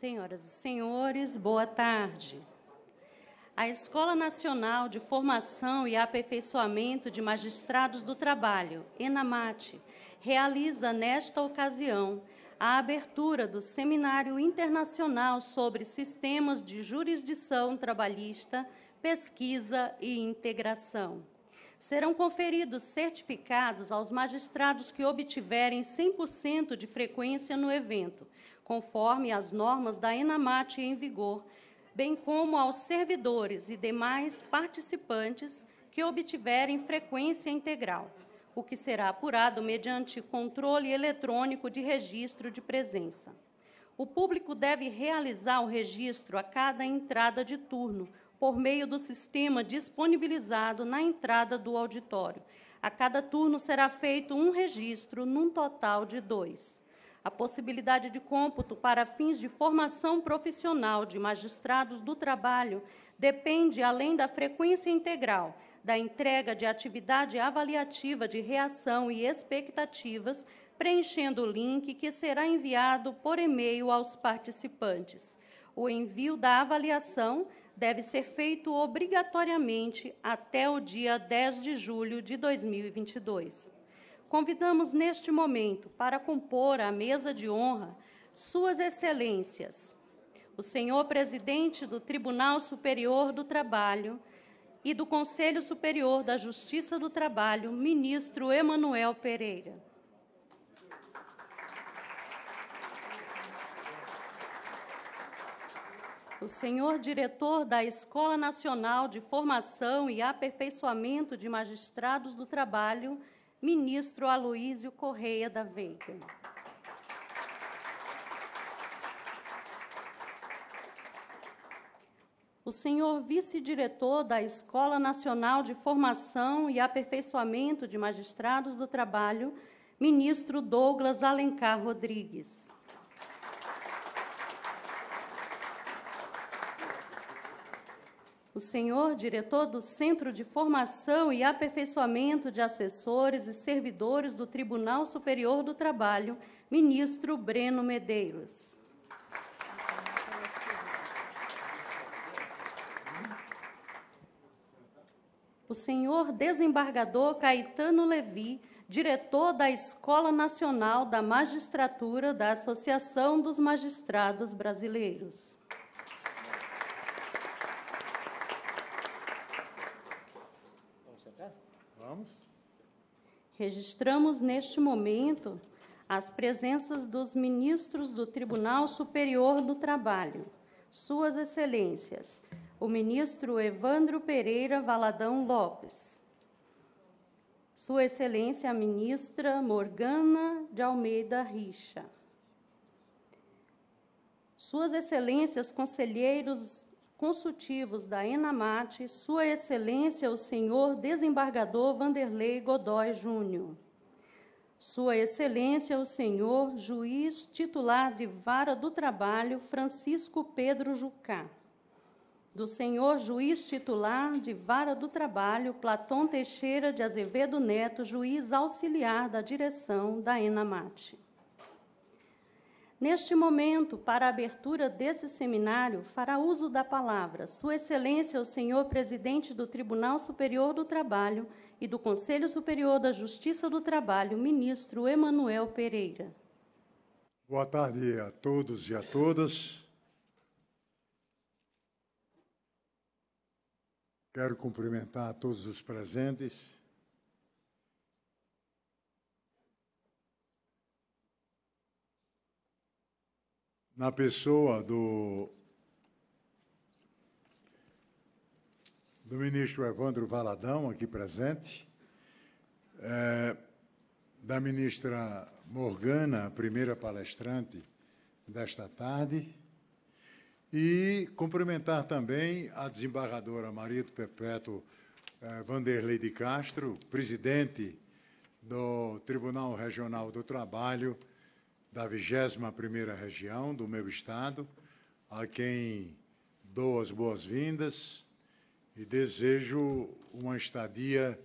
Senhoras e senhores, boa tarde. A Escola Nacional de Formação e Aperfeiçoamento de Magistrados do Trabalho, ENAMAT, realiza nesta ocasião a abertura do Seminário Internacional sobre Sistemas de Jurisdição Trabalhista, Pesquisa e Integração. Serão conferidos certificados aos magistrados que obtiverem 100% de frequência no evento, conforme as normas da ENAMAT em vigor, bem como aos servidores e demais participantes que obtiverem frequência integral, o que será apurado mediante controle eletrônico de registro de presença. O público deve realizar o registro a cada entrada de turno, por meio do sistema disponibilizado na entrada do auditório. A cada turno será feito um registro, num total de 2. A possibilidade de cômputo para fins de formação profissional de magistrados do trabalho depende, além da frequência integral, da entrega de atividade avaliativa de reação e expectativas, preenchendo o link que será enviado por e-mail aos participantes. O envio da avaliação deve ser feito obrigatoriamente até o dia 10 de julho de 2022. Convidamos neste momento para compor a mesa de honra Suas Excelências, o senhor presidente do Tribunal Superior do Trabalho e do Conselho Superior da Justiça do Trabalho, ministro Emanuel Pereira. O senhor diretor da Escola Nacional de Formação e Aperfeiçoamento de Magistrados do Trabalho, ministro Aloísio Correia da Veiga. O senhor vice-diretor da Escola Nacional de Formação e Aperfeiçoamento de Magistrados do Trabalho, ministro Douglas Alencar Rodrigues. O senhor diretor do Centro de Formação e Aperfeiçoamento de Assessores e Servidores do Tribunal Superior do Trabalho, ministro Breno Medeiros. O senhor desembargador Caetano Levi, diretor da Escola Nacional da Magistratura da Associação dos Magistrados Brasileiros. Vamos. Registramos neste momento as presenças dos ministros do Tribunal Superior do Trabalho, Suas Excelências, o ministro Evandro Pereira Valadão Lopes, Sua Excelência a ministra Morgana de Almeida Richa, Suas Excelências conselheiros consultivos da ENAMAT, Sua Excelência o senhor desembargador Vanderlei Godoy Júnior, Sua Excelência o senhor juiz titular de Vara do Trabalho Francisco Pedro Jucá, do senhor juiz titular de Vara do Trabalho Platão Teixeira de Azevedo Neto, juiz auxiliar da direção da ENAMAT. Neste momento, para a abertura desse seminário, fará uso da palavra Sua Excelência, o senhor presidente do Tribunal Superior do Trabalho e do Conselho Superior da Justiça do Trabalho, ministro Emanuel Pereira. Boa tarde a todos e a todas. Quero cumprimentar todos os presentes. Na pessoa do ministro Evandro Valadão, aqui presente, da ministra Morgana, a primeira palestrante desta tarde, e cumprimentar também a desembargadora Maria do Perpétuo Vanderlei de Castro, presidente do Tribunal Regional do Trabalho, da 21ª Região do meu estado, a quem dou as boas-vindas e desejo uma estadia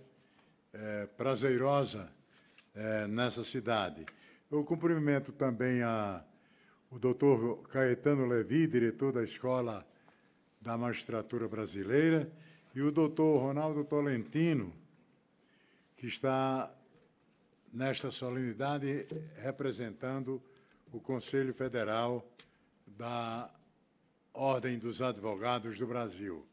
prazerosa nessa cidade. Eu cumprimento também o doutor Caetano Levi, diretor da Escola da Magistratura Brasileira, e o doutor Ronaldo Tolentino, que está nesta solenidade representando o Conselho Federal da Ordem dos Advogados do Brasil.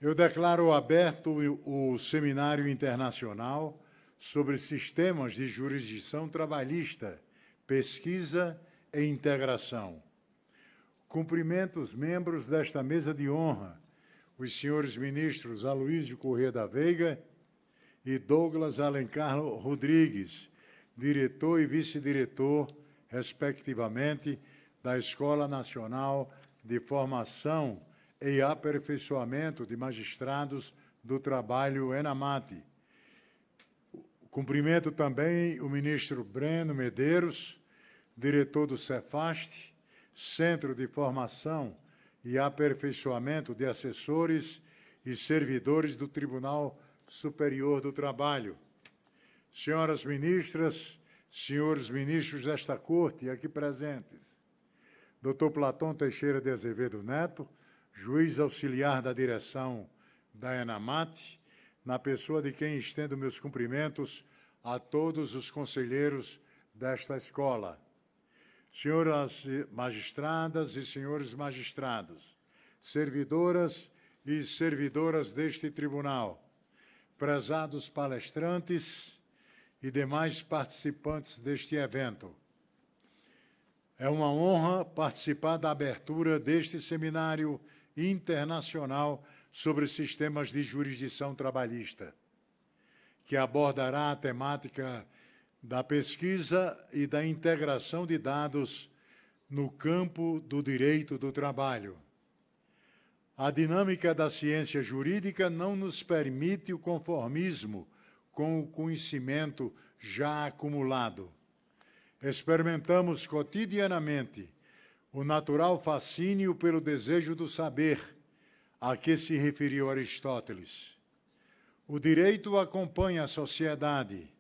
Eu declaro aberto o Seminário Internacional sobre Sistemas de Jurisdição Trabalhista, Pesquisa e Integração. Cumprimento os membros desta mesa de honra, os senhores ministros Aloísio Corrêa da Veiga e Douglas Alencar Rodrigues, diretor e vice-diretor, respectivamente, da Escola Nacional de Formação e Aperfeiçoamento de Magistrados do Trabalho, ENAMAT. Cumprimento também o ministro Breno Medeiros, diretor do Cefast, Centro de Formação e Aperfeiçoamento de Assessores e Servidores do Tribunal Superior do Trabalho. Senhoras ministras, senhores ministros desta Corte aqui presentes, Dr. Platão Teixeira de Azevedo Neto, juiz auxiliar da direção da ENAMAT, na pessoa de quem estendo meus cumprimentos a todos os conselheiros desta escola. Senhoras magistradas e senhores magistrados, servidoras e servidoras deste tribunal, prezados palestrantes e demais participantes deste evento. É uma honra participar da abertura deste seminário internacional sobre sistemas de jurisdição trabalhista, que abordará a temática da pesquisa e da integração de dados no campo do direito do trabalho. A dinâmica da ciência jurídica não nos permite o conformismo com o conhecimento já acumulado. Experimentamos cotidianamente o natural fascínio pelo desejo do saber, a que se referiu Aristóteles. O direito acompanha a sociedade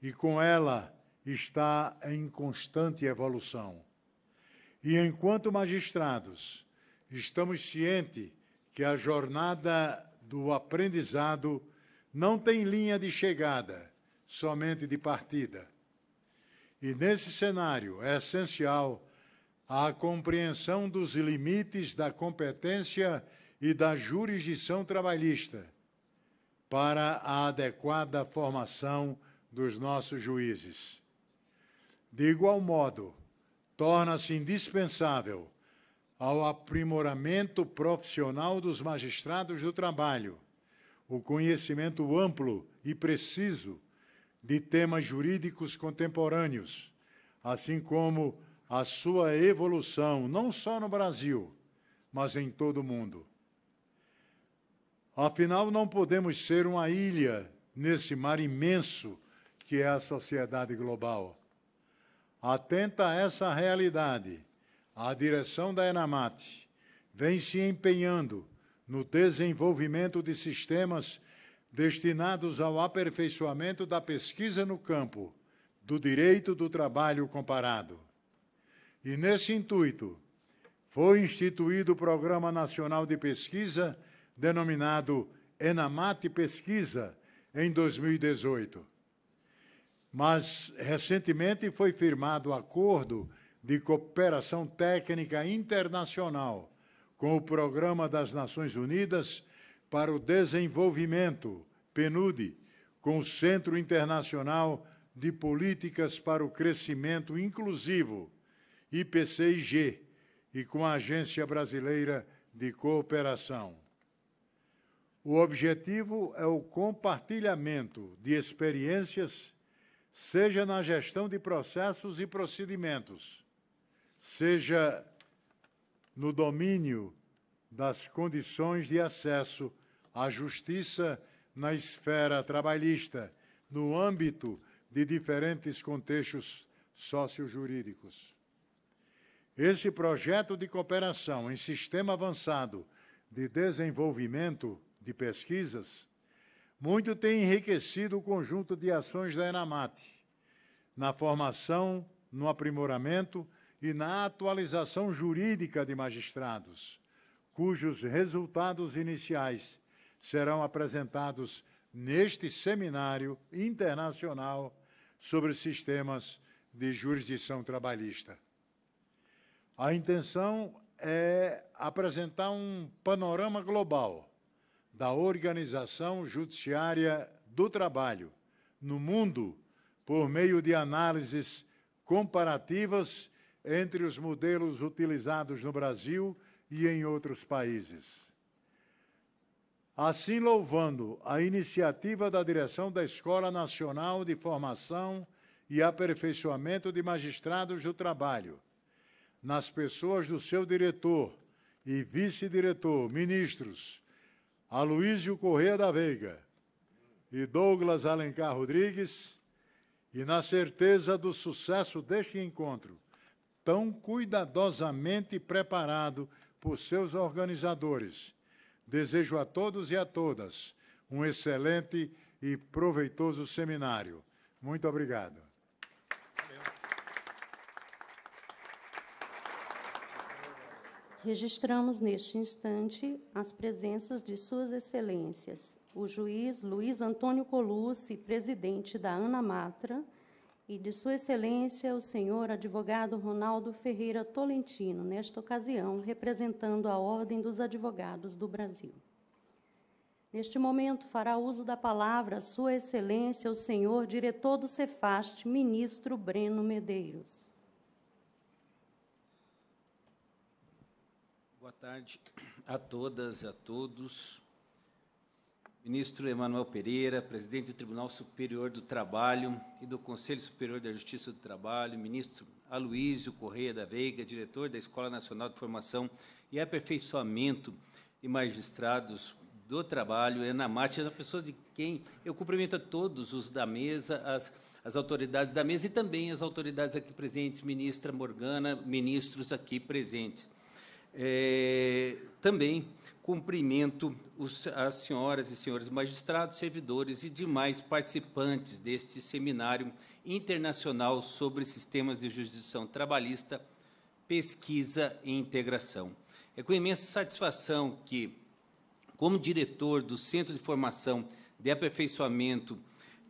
e, com ela, está em constante evolução. E, enquanto magistrados, estamos cientes que a jornada do aprendizado não tem linha de chegada, somente de partida. E, nesse cenário, é essencial a compreensão dos limites da competência e da jurisdição trabalhista para a adequada formação dos nossos juízes. De igual modo, torna-se indispensável ao aprimoramento profissional dos magistrados do trabalho o conhecimento amplo e preciso de temas jurídicos contemporâneos, assim como a sua evolução, não só no Brasil, mas em todo o mundo. Afinal, não podemos ser uma ilha nesse mar imenso que é a sociedade global. Atenta a essa realidade, a direção da ENAMAT vem se empenhando no desenvolvimento de sistemas destinados ao aperfeiçoamento da pesquisa no campo do direito do trabalho comparado. E, nesse intuito, foi instituído o Programa Nacional de Pesquisa, denominado ENAMAT Pesquisa, em 2018. Mas, recentemente, foi firmado o Acordo de Cooperação Técnica Internacional com o Programa das Nações Unidas para o Desenvolvimento, PNUD, com o Centro Internacional de Políticas para o Crescimento Inclusivo, IPCIG, e com a Agência Brasileira de Cooperação. O objetivo é o compartilhamento de experiências, seja na gestão de processos e procedimentos, seja no domínio das condições de acesso à justiça na esfera trabalhista, no âmbito de diferentes contextos sociojurídicos. Esse projeto de cooperação em sistema avançado de desenvolvimento de pesquisas muito tem enriquecido o conjunto de ações da ENAMAT, na formação, no aprimoramento e na atualização jurídica de magistrados, cujos resultados iniciais serão apresentados neste seminário internacional sobre sistemas de jurisdição trabalhista. A intenção é apresentar um panorama global da organização judiciária do trabalho no mundo por meio de análises comparativas entre os modelos utilizados no Brasil e em outros países. Assim, louvando a iniciativa da direção da Escola Nacional de Formação e Aperfeiçoamento de Magistrados do Trabalho, nas pessoas do seu diretor e vice-diretor, ministros Aloísio Corrêa da Veiga e Douglas Alencar Rodrigues, e na certeza do sucesso deste encontro, tão cuidadosamente preparado por seus organizadores, desejo a todos e a todas um excelente e proveitoso seminário. Muito obrigado. Registramos neste instante as presenças de Suas Excelências, o juiz Luiz Antônio Colucci, presidente da ANAMATRA, e de Sua Excelência o senhor advogado Ronaldo Ferreira Tolentino, nesta ocasião, representando a Ordem dos Advogados do Brasil. Neste momento, fará uso da palavra Sua Excelência o senhor diretor do Cefast, ministro Breno Medeiros. Boa tarde a todas e a todos. Ministro Emanuel Pereira, presidente do Tribunal Superior do Trabalho e do Conselho Superior da Justiça do Trabalho, ministro Aloísio Corrêa da Veiga, diretor da Escola Nacional de Formação e Aperfeiçoamento de Magistrados do Trabalho, ENAMAT, é uma pessoa de quem eu cumprimento a todos os da mesa, as autoridades da mesa e também as autoridades aqui presentes, ministra Morgana, ministros aqui presentes. Também cumprimento as senhoras e senhores magistrados, servidores e demais participantes deste seminário internacional sobre sistemas de jurisdição trabalhista, pesquisa e integração. É com imensa satisfação que, como diretor do Centro de Formação de Aperfeiçoamento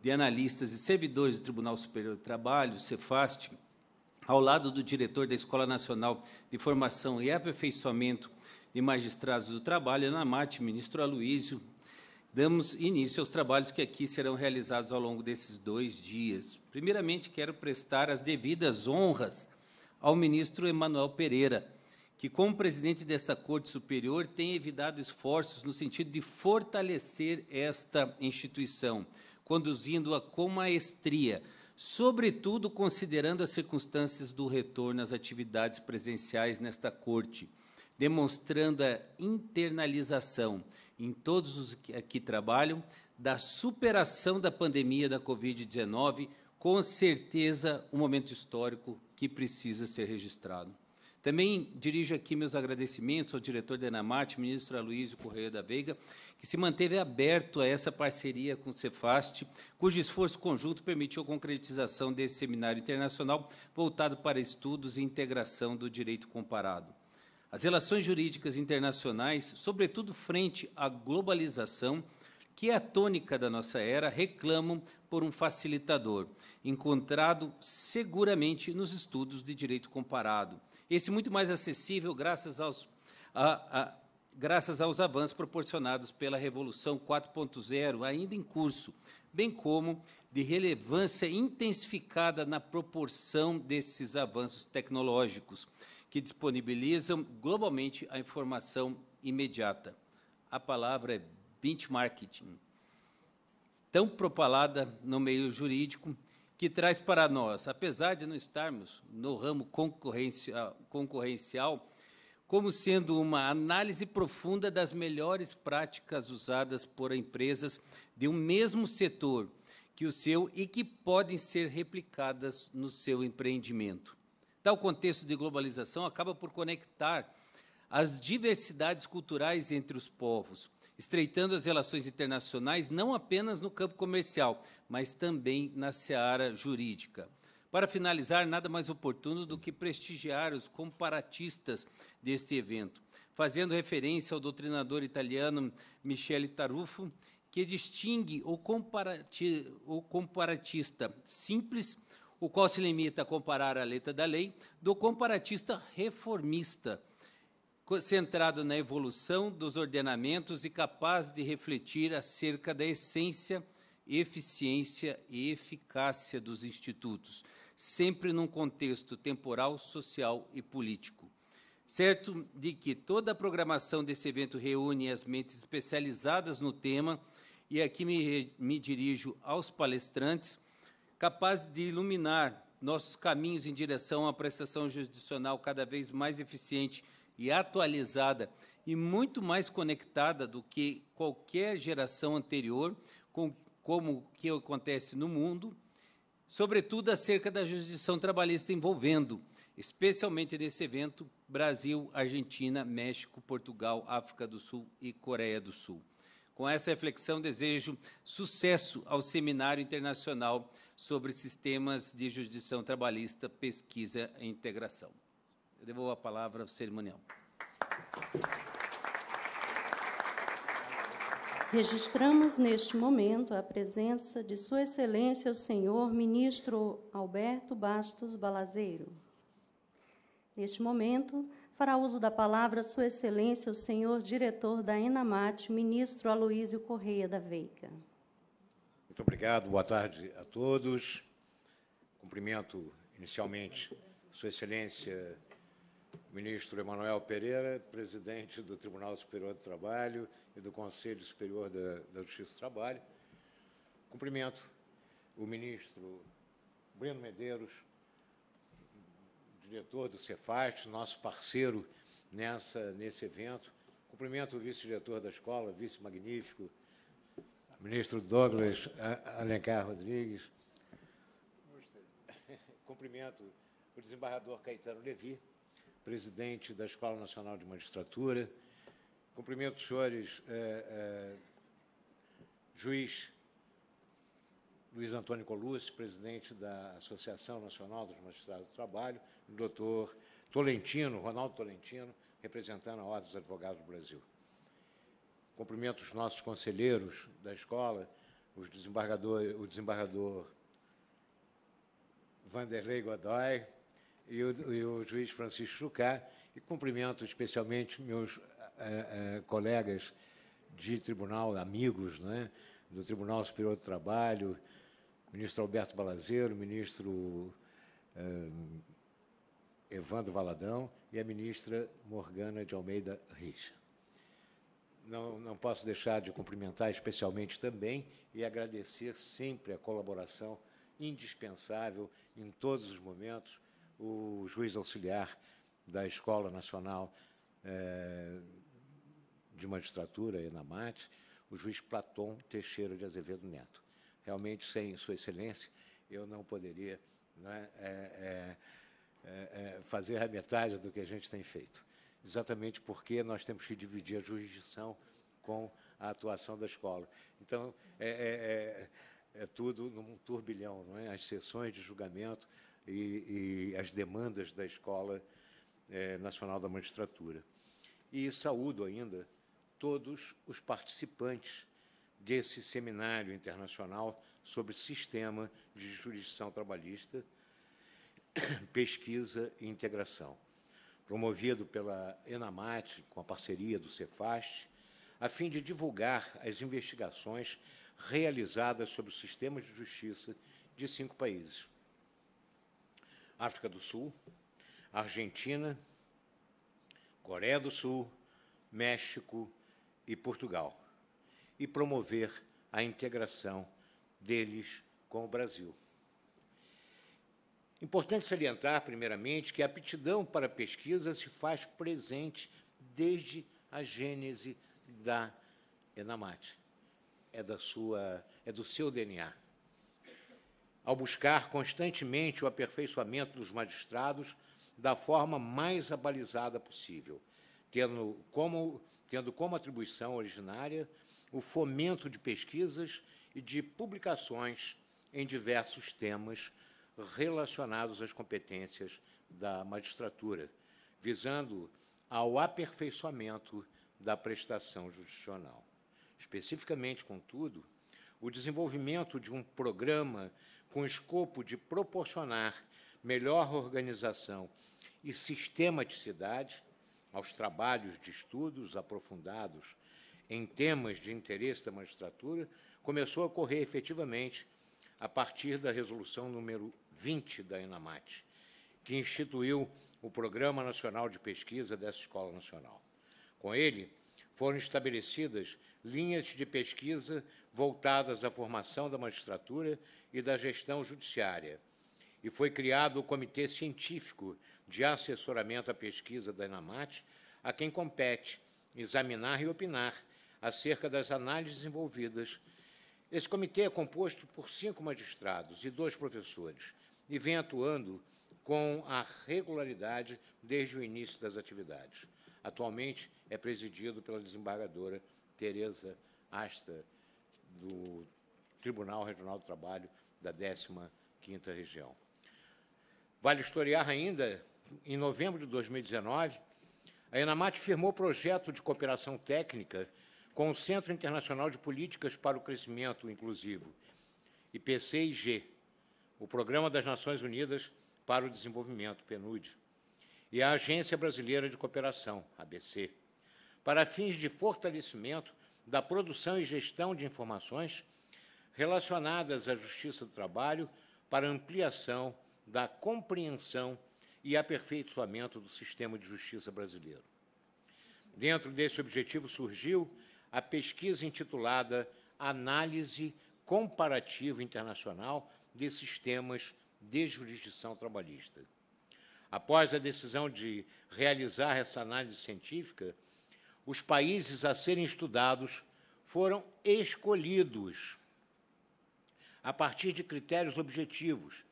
de Analistas e Servidores do Tribunal Superior do Trabalho, Cefast, ao lado do diretor da Escola Nacional de Formação e Aperfeiçoamento de Magistrados do Trabalho, ANAMAT, ministro Aloísio, damos início aos trabalhos que aqui serão realizados ao longo desses 2 dias. Primeiramente, quero prestar as devidas honras ao ministro Emanuel Pereira, que, como presidente desta Corte Superior, tem evitado esforços no sentido de fortalecer esta instituição, conduzindo-a com maestria, sobretudo considerando as circunstâncias do retorno às atividades presenciais nesta Corte, demonstrando a internalização em todos os que aqui trabalham da superação da pandemia da Covid-19, com certeza um momento histórico que precisa ser registrado. Também dirijo aqui meus agradecimentos ao diretor da ENAMAT, ministro Aloísio Corrêa da Veiga, que se manteve aberto a essa parceria com o Cefast, cujo esforço conjunto permitiu a concretização desse seminário internacional voltado para estudos e integração do direito comparado. As relações jurídicas internacionais, sobretudo frente à globalização, que é a tônica da nossa era, reclamam por um facilitador, encontrado seguramente nos estudos de direito comparado. Esse muito mais acessível graças aos avanços proporcionados pela Revolução 4.0, ainda em curso, bem como de relevância intensificada na proporção desses avanços tecnológicos, que disponibilizam globalmente a informação imediata. A palavra é benchmarking, tão propalada no meio jurídico, que traz para nós, apesar de não estarmos no ramo concorrencial, como sendo uma análise profunda das melhores práticas usadas por empresas de um mesmo setor que o seu e que podem ser replicadas no seu empreendimento. Tal contexto de globalização acaba por conectar as diversidades culturais entre os povos, estreitando as relações internacionais não apenas no campo comercial, mas também na seara jurídica. Para finalizar, nada mais oportuno do que prestigiar os comparatistas deste evento, fazendo referência ao doutrinador italiano Michele Tarufo, que distingue o comparatista simples, o qual se limita a comparar a letra da lei, do comparatista reformista, centrado na evolução dos ordenamentos e capaz de refletir acerca da essência, eficiência e eficácia dos institutos, sempre num contexto temporal, social e político. Certo de que toda a programação desse evento reúne as mentes especializadas no tema, e aqui me dirijo aos palestrantes, capazes de iluminar nossos caminhos em direção a uma prestação jurisdicional cada vez mais eficiente e atualizada e muito mais conectada do que qualquer geração anterior, como o que acontece no mundo, sobretudo acerca da jurisdição trabalhista envolvendo, especialmente nesse evento, Brasil, Argentina, México, Portugal, África do Sul e Coreia do Sul. Com essa reflexão, desejo sucesso ao Seminário Internacional sobre Sistemas de Jurisdição Trabalhista, Pesquisa e Integração. Eu devolvo a palavra ao cerimonial. Registramos neste momento a presença de Sua Excelência o senhor Ministro Alberto Bastos Balazeiro. Neste momento, fará uso da palavra Sua Excelência o senhor Diretor da ENAMAT, Ministro Aloísio Correia da Veiga. Muito obrigado, boa tarde a todos. Cumprimento inicialmente Sua Excelência o Ministro Emanuel Pereira, Presidente do Tribunal Superior do Trabalho e do Conselho Superior da Justiça do Trabalho. Cumprimento o Ministro Breno Medeiros, diretor do Cefast, nosso parceiro nesse evento. Cumprimento o vice-diretor da escola, vice-magnífico, ministro Douglas Alencar Rodrigues. Cumprimento o desembargador Caetano Levi, presidente da Escola Nacional de Magistratura. Cumprimento os senhores juiz Luiz Antônio Colucci, presidente da Associação Nacional dos Magistrados do Trabalho, o doutor Tolentino, Ronaldo Tolentino, representando a Ordem dos Advogados do Brasil. Cumprimento os nossos conselheiros da escola, o desembargador Vanderlei Godoy e o juiz Francisco Jucá, e cumprimento especialmente meus colegas de tribunal, amigos, né, do Tribunal Superior do Trabalho, ministro Alberto Balazeiro, ministro Evandro Valadão e a ministra Morgana de Almeida Richa. Não posso deixar de cumprimentar especialmente também e agradecer sempre a colaboração indispensável em todos os momentos o juiz auxiliar da Escola Nacional de Magistratura, ENAMAT, o juiz Platão Teixeira de Azevedo Neto. Realmente, sem Sua Excelência, eu não poderia fazer a metade do que a gente tem feito. Exatamente porque nós temos que dividir a jurisdição com a atuação da escola. Então, é tudo num turbilhão, não é? As sessões de julgamento e as demandas da Escola Nacional da Magistratura. E saúdo ainda todos os participantes desse seminário internacional sobre sistema de jurisdição trabalhista, pesquisa e integração, promovido pela ENAMAT, com a parceria do Cefast, a fim de divulgar as investigações realizadas sobre o sistema de justiça de 5 países: África do Sul, Argentina, Coreia do Sul, México e Portugal, e promover a integração deles com o Brasil. Importante salientar, primeiramente, que a aptidão para a pesquisa se faz presente desde a gênese da ENAMAT. É do seu DNA. Ao buscar constantemente o aperfeiçoamento dos magistrados da forma mais abalizada possível, tendo como atribuição originária o fomento de pesquisas e de publicações em diversos temas relacionados às competências da magistratura, visando ao aperfeiçoamento da prestação jurisdicional. Especificamente, contudo, o desenvolvimento de um programa com escopo de proporcionar melhor organização e sistematicidade aos trabalhos de estudos aprofundados em temas de interesse da magistratura começou a ocorrer efetivamente a partir da resolução número 20 da ENAMAT, que instituiu o Programa Nacional de Pesquisa dessa Escola Nacional. Com ele, foram estabelecidas linhas de pesquisa voltadas à formação da magistratura e da gestão judiciária, e foi criado o Comitê Científico de Assessoramento à Pesquisa da ENAMAT, a quem compete examinar e opinar acerca das análises envolvidas. Esse comitê é composto por 5 magistrados e 2 professores, e vem atuando com a regularidade desde o início das atividades. Atualmente é presidido pela desembargadora Tereza Asta, do Tribunal Regional do Trabalho da 15ª Região. Vale historiar ainda, em novembro de 2019, a ENAMAT firmou projeto de cooperação técnica com o Centro Internacional de Políticas para o Crescimento Inclusivo, IPCIG, o Programa das Nações Unidas para o Desenvolvimento, PNUD, e a Agência Brasileira de Cooperação, ABC, para fins de fortalecimento da produção e gestão de informações relacionadas à Justiça do Trabalho para ampliação da compreensão e aperfeiçoamento do sistema de justiça brasileiro. Dentro desse objetivo surgiu a pesquisa intitulada Análise Comparativa Internacional de Sistemas de Jurisdição Trabalhista. Após a decisão de realizar essa análise científica, os países a serem estudados foram escolhidos a partir de critérios objetivos.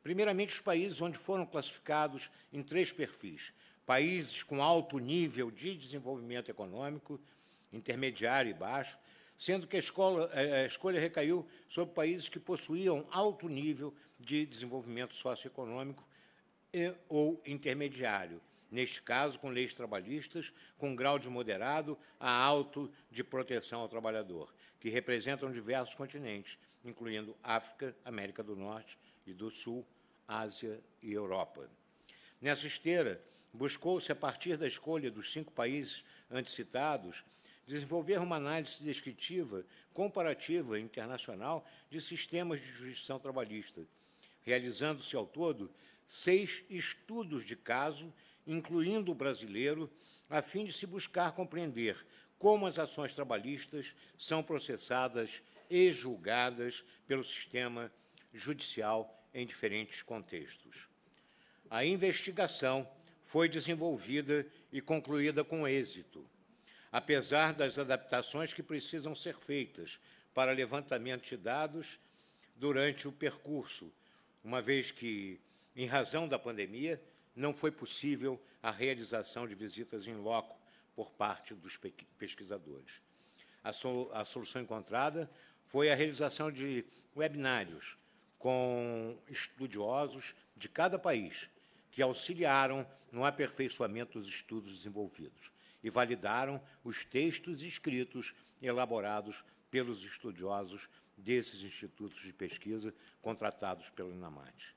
Primeiramente, os países onde foram classificados em 3 perfis: países com alto nível de desenvolvimento econômico, intermediário e baixo, sendo que a escolha recaiu sobre países que possuíam alto nível de desenvolvimento socioeconômico ou intermediário, neste caso, com leis trabalhistas com grau de moderado a alto de proteção ao trabalhador, que representam diversos continentes, incluindo África, América do Norte e do Sul, Ásia e Europa. Nessa esteira, buscou-se, a partir da escolha dos 5 países antecitados, desenvolver uma análise descritiva, comparativa internacional de sistemas de jurisdição trabalhista, realizando-se ao todo 6 estudos de caso, incluindo o brasileiro, a fim de se buscar compreender como as ações trabalhistas são processadas e julgadas pelo sistema judicial em diferentes contextos. A investigação foi desenvolvida e concluída com êxito, apesar das adaptações que precisam ser feitas para levantamento de dados durante o percurso, uma vez que, em razão da pandemia, não foi possível a realização de visitas in loco por parte dos pesquisadores. A solução encontrada foi a realização de webinários com estudiosos de cada país, que auxiliaram no aperfeiçoamento dos estudos desenvolvidos e validaram os textos escritos elaborados pelos estudiosos desses institutos de pesquisa contratados pelo ENAMAT.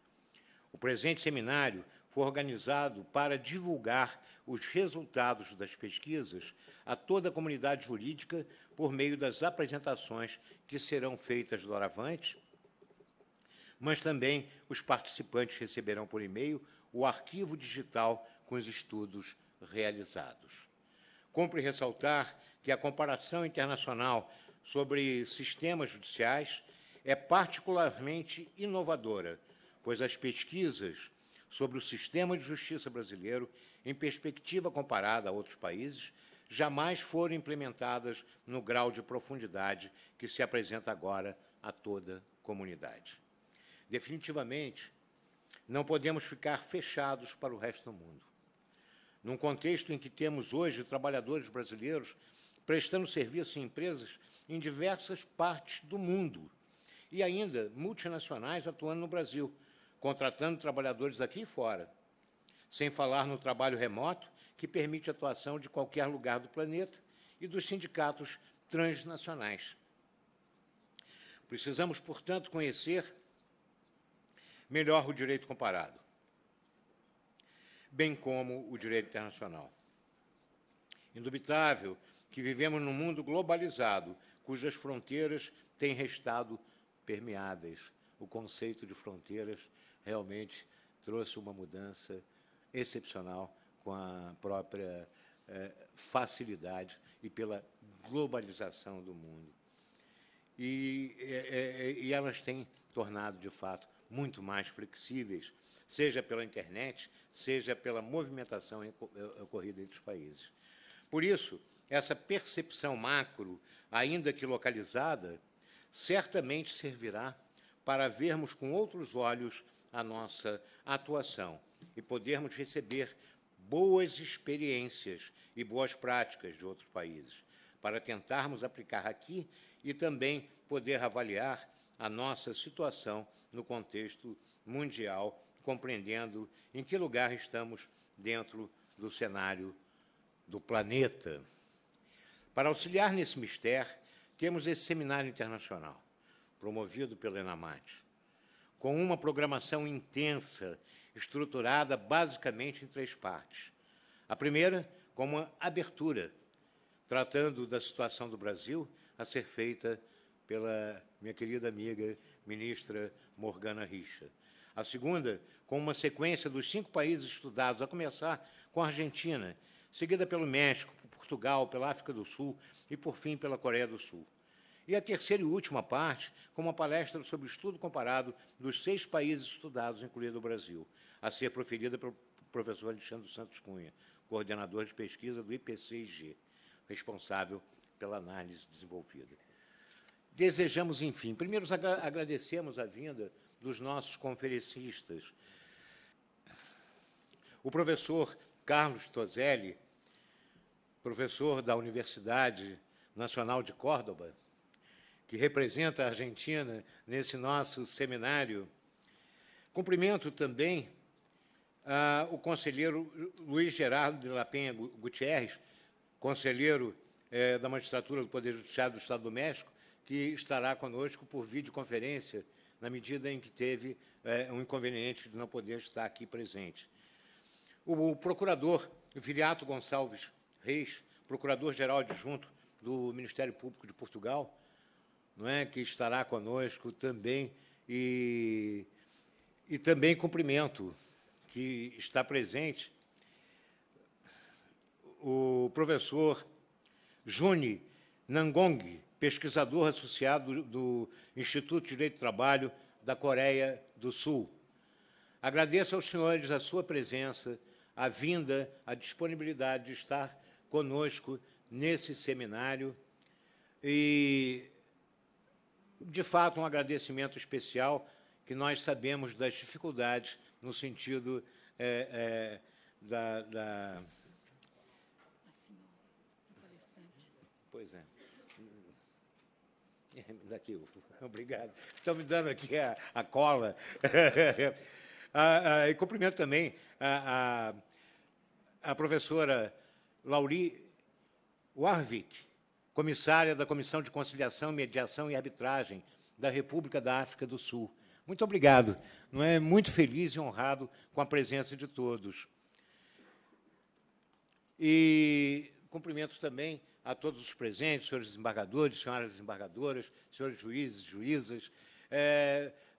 O presente seminário foi organizado para divulgar os resultados das pesquisas a toda a comunidade jurídica por meio das apresentações que serão feitas doravante, mas também os participantes receberão por e-mail o arquivo digital com os estudos realizados. Cumpre ressaltar que a comparação internacional sobre sistemas judiciais é particularmente inovadora, pois as pesquisas sobre o sistema de justiça brasileiro, em perspectiva comparada a outros países, jamais foram implementadas no grau de profundidade que se apresenta agora a toda a comunidade. Definitivamente, não podemos ficar fechados para o resto do mundo. Num contexto em que temos hoje trabalhadores brasileiros prestando serviço em empresas em diversas partes do mundo e ainda multinacionais atuando no Brasil, contratando trabalhadores aqui e fora, sem falar no trabalho remoto, que permite a atuação de qualquer lugar do planeta, e dos sindicatos transnacionais. Precisamos, portanto, conhecer melhor o direito comparado, bem como o direito internacional. Indubitável que vivemos num mundo globalizado, cujas fronteiras têm restado permeáveis. O conceito de fronteiras realmente trouxe uma mudança excepcional com a própria facilidade e pela globalização do mundo. E elas têm tornado, de fato, muito mais flexíveis, seja pela internet, seja pela movimentação ocorrida entre os países. Por isso, essa percepção macro, ainda que localizada, certamente servirá para vermos com outros olhos a nossa atuação e podermos receber boas experiências e boas práticas de outros países, para tentarmos aplicar aqui e também poder avaliar a nossa situação no contexto mundial, compreendendo em que lugar estamos dentro do cenário do planeta. Para auxiliar nesse mistério, temos esse seminário internacional, promovido pela ENAMAT, com uma programação intensa, estruturada basicamente em 3 partes. A primeira, com uma abertura, tratando da situação do Brasil, a ser feita pela minha querida amiga, ministra Morgana Richa. A segunda, com uma sequência dos 5 países estudados, a começar com a Argentina, seguida pelo México, por Portugal, pela África do Sul e, por fim, pela Coreia do Sul. E a terceira e última parte, com uma palestra sobre o estudo comparado dos 6 países estudados, incluindo o Brasil, a ser proferida pelo professor Alexandre Santos Cunha, coordenador de pesquisa do IPCIG, responsável pela análise desenvolvida. Desejamos, enfim, primeiro agradecemos a vinda dos nossos conferencistas. O professor Carlos Toselli, professor da Universidade Nacional de Córdoba, que representa a Argentina nesse nosso seminário. Cumprimento também o conselheiro Luiz Gerardo de la Penha Gutierrez, conselheiro da Magistratura do Poder Judiciário do Estado do México, que estará conosco por videoconferência, na medida em que teve um inconveniente de não poder estar aqui presente. O procurador Viriato Gonçalves Reis, procurador-geral adjunto do Ministério Público de Portugal, não é, que estará conosco também, e também cumprimento que está presente o professor Juni Nangong, pesquisador associado do Instituto de Direito do Trabalho da Coreia do Sul. Agradeço aos senhores a sua presença, a vinda, a disponibilidade de estar conosco nesse seminário e, de fato, um agradecimento especial, que nós sabemos das dificuldades no sentido Pois é. Daqui, obrigado. Estão me dando aqui a cola. E cumprimento também a professora Lauri Warwick, comissária da Comissão de Conciliação, Mediação e Arbitragem da República da África do Sul. Muito obrigado. Não é? Muito feliz e honrado com a presença de todos. E cumprimento também a todos os presentes, senhores desembargadores, senhoras desembargadoras, senhores juízes, juízas,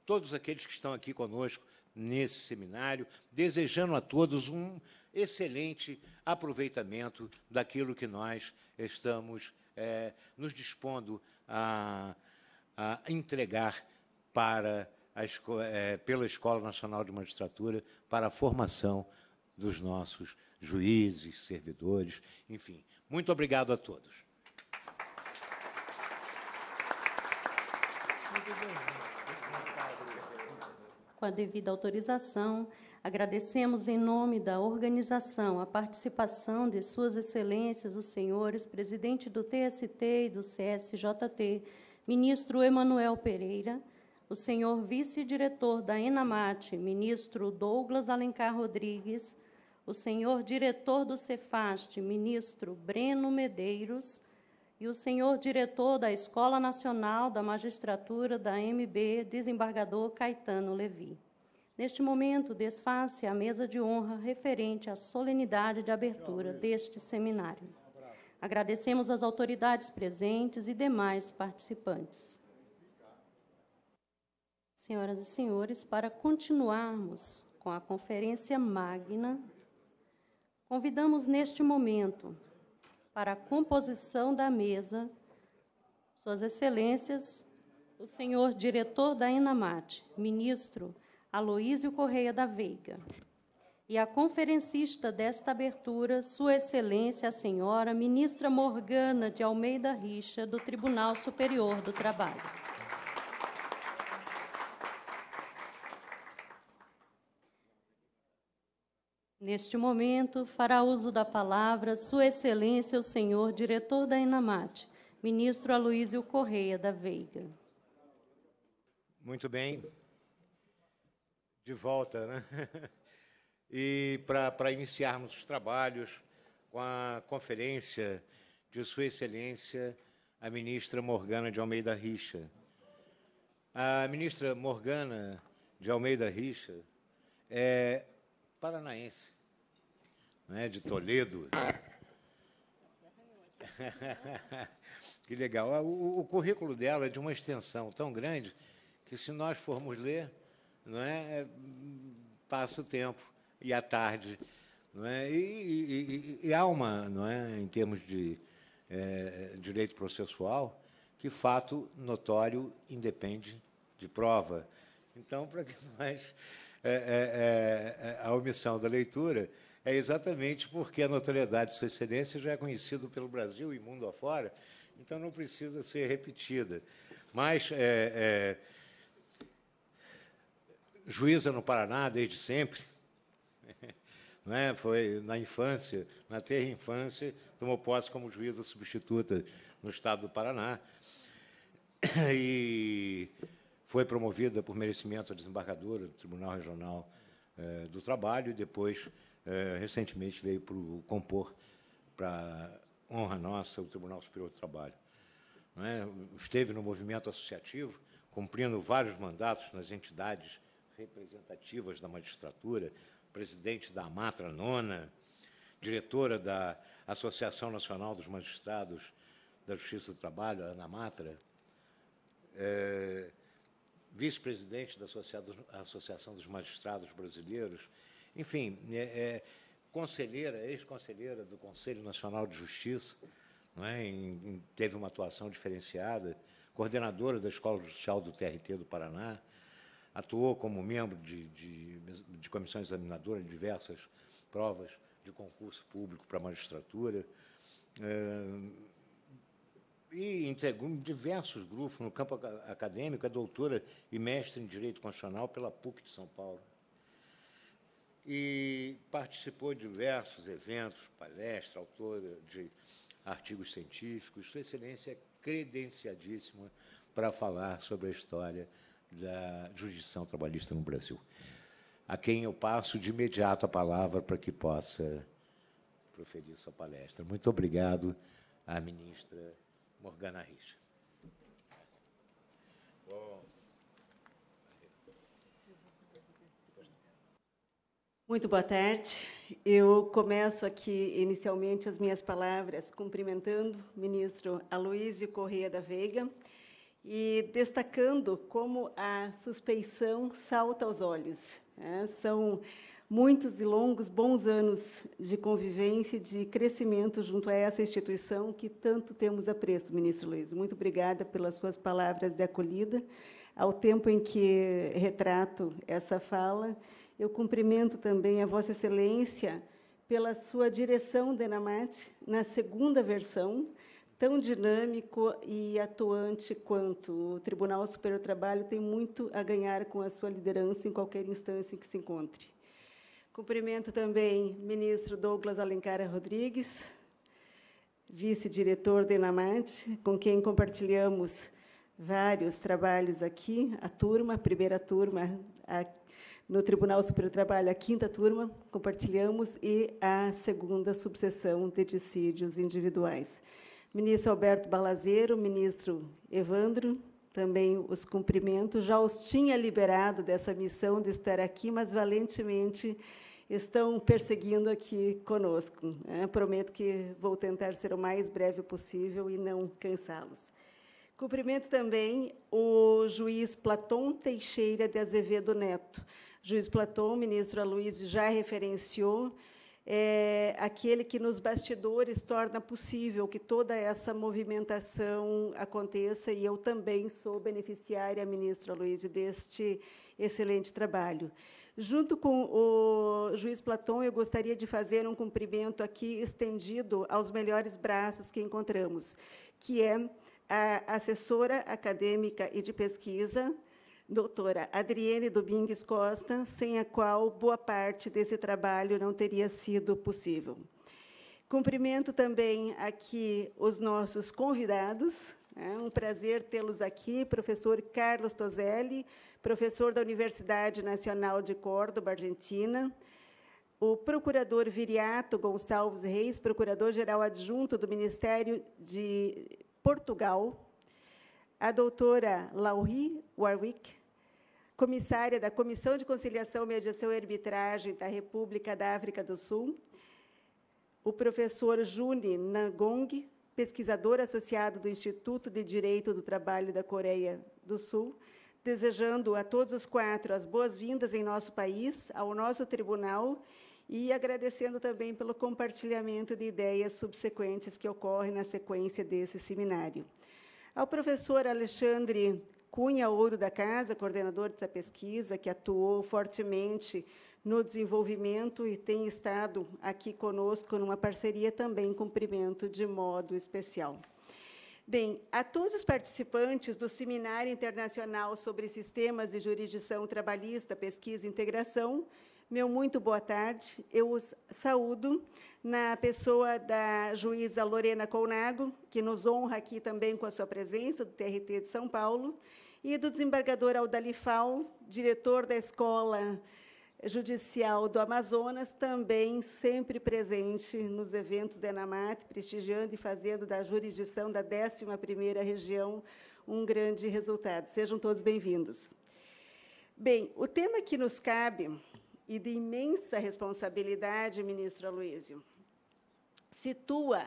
todos aqueles que estão aqui conosco nesse seminário, desejando a todos um excelente aproveitamento daquilo que nós estamos nos dispondo a entregar para pela Escola Nacional de Magistratura para a formação dos nossos juízes, servidores, enfim. Muito obrigado a todos. Com a devida autorização, agradecemos em nome da organização a participação de Suas Excelências, os senhores presidente do TST e do CSJT, ministro Emanuel Pereira, o senhor vice-diretor da ENAMAT, ministro Douglas Alencar Rodrigues, o senhor diretor do Cefast, ministro Breno Medeiros, e o senhor diretor da Escola Nacional da Magistratura da MB, desembargador Caetano Levi. Neste momento, desfaz-se a mesa de honra referente à solenidade de abertura deste seminário. Agradecemos às autoridades presentes e demais participantes. Senhoras e senhores, para continuarmos com a conferência magna, convidamos neste momento para a composição da mesa Suas Excelências, o senhor diretor da ENAMAT, ministro Aloísio Correia da Veiga, e a conferencista desta abertura, Sua Excelência a senhora ministra Morgana de Almeida Richa, do Tribunal Superior do Trabalho. Neste momento, fará uso da palavra Sua Excelência o senhor diretor da ENAMAT, ministro Aloísio Correia da Veiga. Muito bem. De volta, né? E para iniciarmos os trabalhos com a conferência de Sua Excelência, a ministra Morgana de Almeida Richa. A ministra Morgana de Almeida Richa é paranaense, né, de Toledo. Que legal. O currículo dela é de uma extensão tão grande que, se nós formos ler, não é, passa o tempo e a tarde, não é? E há uma, não é, em termos de direito processual, que fato notório independe de prova. Então, para que nós a omissão da leitura é exatamente porque a notoriedade de Sua Excelência já é conhecida pelo Brasil e mundo afora, então não precisa ser repetida. Mas juíza no Paraná desde sempre, não é? Foi na infância, na tenra infância, tomou posse como juíza substituta no estado do Paraná e foi promovida por merecimento a desembargadora do Tribunal Regional do Trabalho e depois, recentemente, veio compor, para honra nossa, o Tribunal Superior do Trabalho. Não é? Esteve no movimento associativo, cumprindo vários mandatos nas entidades representativas da magistratura, presidente da AMATRA Nona, diretora da Associação Nacional dos Magistrados da Justiça do Trabalho, a ANAMATRA, vice-presidente da Associação dos Magistrados Brasileiros, enfim, conselheira, ex-conselheira do Conselho Nacional de Justiça, não é? Teve uma atuação diferenciada, coordenadora da Escola Judicial do TRT do Paraná, atuou como membro de comissão examinadora em diversas provas de concurso público para a magistratura, e integrou diversos grupos no campo acadêmico, é doutora e mestre em Direito Constitucional pela PUC de São Paulo. E participou de diversos eventos, palestras, autora de artigos científicos. Sua Excelência é credenciadíssima para falar sobre a história da jurisdição trabalhista no Brasil, a quem eu passo de imediato a palavra para que possa proferir sua palestra. Muito obrigado à ministra Morgana Richa. Muito boa tarde. Eu começo aqui, inicialmente, as minhas palavras cumprimentando o ministro Aloísio Correia da Veiga e destacando como a suspeição salta aos olhos. São muitos e longos, bons anos de convivência e de crescimento junto a essa instituição que tanto temos apreço, ministro Aloísio. Muito obrigada pelas suas palavras de acolhida. Ao tempo em que retrato essa fala, eu cumprimento também a Vossa Excelência pela sua direção da ENAMAT na segunda versão, tão dinâmico e atuante quanto o Tribunal Superior do Trabalho tem muito a ganhar com a sua liderança em qualquer instância em que se encontre. Cumprimento também o ministro Douglas Alencar Rodrigues, vice-diretor da ENAMAT, com quem compartilhamos vários trabalhos aqui, a primeira turma, no Tribunal Superior do Trabalho, a 5ª turma, compartilhamos, e a 2ª subseção de dissídios individuais. Ministro Alberto Balazeiro, ministro Evandro, também os cumprimentos. Já os tinha liberado dessa missão de estar aqui, mas valentemente estão perseguindo aqui conosco. Prometo que vou tentar ser o mais breve possível e não cansá-los. Cumprimento também o juiz Platon Teixeira de Azevedo Neto. Juiz Platon, o ministro Aloysio já referenciou, aquele que, nos bastidores, torna possível que toda essa movimentação aconteça, e eu também sou beneficiária, ministro Aloysio, deste excelente trabalho. Junto com o juiz Platon, eu gostaria de fazer um cumprimento aqui estendido aos melhores braços que encontramos, que é a assessora acadêmica e de pesquisa, doutora Adriene Domingues Costa, sem a qual boa parte desse trabalho não teria sido possível. Cumprimento também aqui os nossos convidados. É um prazer tê-los aqui, professor Carlos Toselli, professor da Universidade Nacional de Córdoba, Argentina, o procurador Viriato Gonçalves Reis, procurador-geral adjunto do Ministério de Portugal, a doutora Laurie Warwick, comissária da Comissão de Conciliação, Mediação e Arbitragem da República da África do Sul, o professor Juni Nangong, pesquisador associado do Instituto de Direito do Trabalho da Coreia do Sul, desejando a todos os 4 as boas-vindas em nosso país, ao nosso tribunal, e agradecendo também pelo compartilhamento de ideias subsequentes que ocorrem na sequência desse seminário. Ao professor Alexandre Cunha Ouro da Casa, coordenador dessa pesquisa, que atuou fortemente no desenvolvimento e tem estado aqui conosco numa parceria, também cumprimento de modo especial. Bem, a todos os participantes do Seminário Internacional sobre Sistemas de Jurisdição Trabalhista, Pesquisa e Integração, meu muito boa tarde. Eu os saúdo na pessoa da juíza Lorena Colnago, que nos honra aqui também com a sua presença, do TRT de São Paulo, e do desembargador Aldalifal, diretor da Escola Judicial do Amazonas, também sempre presente nos eventos da ENAMAT, prestigiando e fazendo da jurisdição da 11ª Região um grande resultado. Sejam todos bem-vindos. Bem, o tema que nos cabe, e de imensa responsabilidade, ministro Aloysio, situa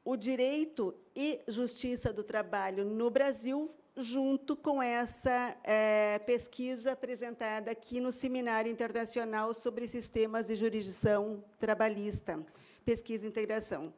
o direito e justiça do trabalho no Brasil, junto com essa pesquisa apresentada aqui no Seminário Internacional sobre Sistemas de Jurisdição Trabalhista, Pesquisa e Integração.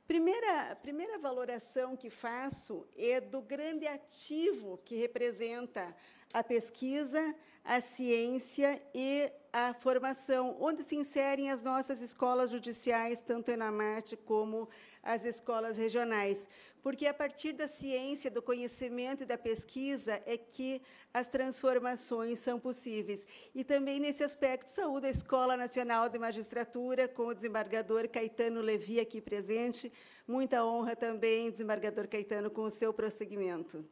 Primeira valoração que faço é do grande ativo que representa a pesquisa, a ciência e a formação, onde se inserem as nossas escolas judiciais, tanto a ENAMAT como as escolas regionais, porque, a partir da ciência, do conhecimento e da pesquisa, é que as transformações são possíveis. E, também, nesse aspecto, saúdo a Escola Nacional de Magistratura, com o desembargador Caetano Levi aqui presente. Muita honra também, desembargador Caetano, com o seu prosseguimento.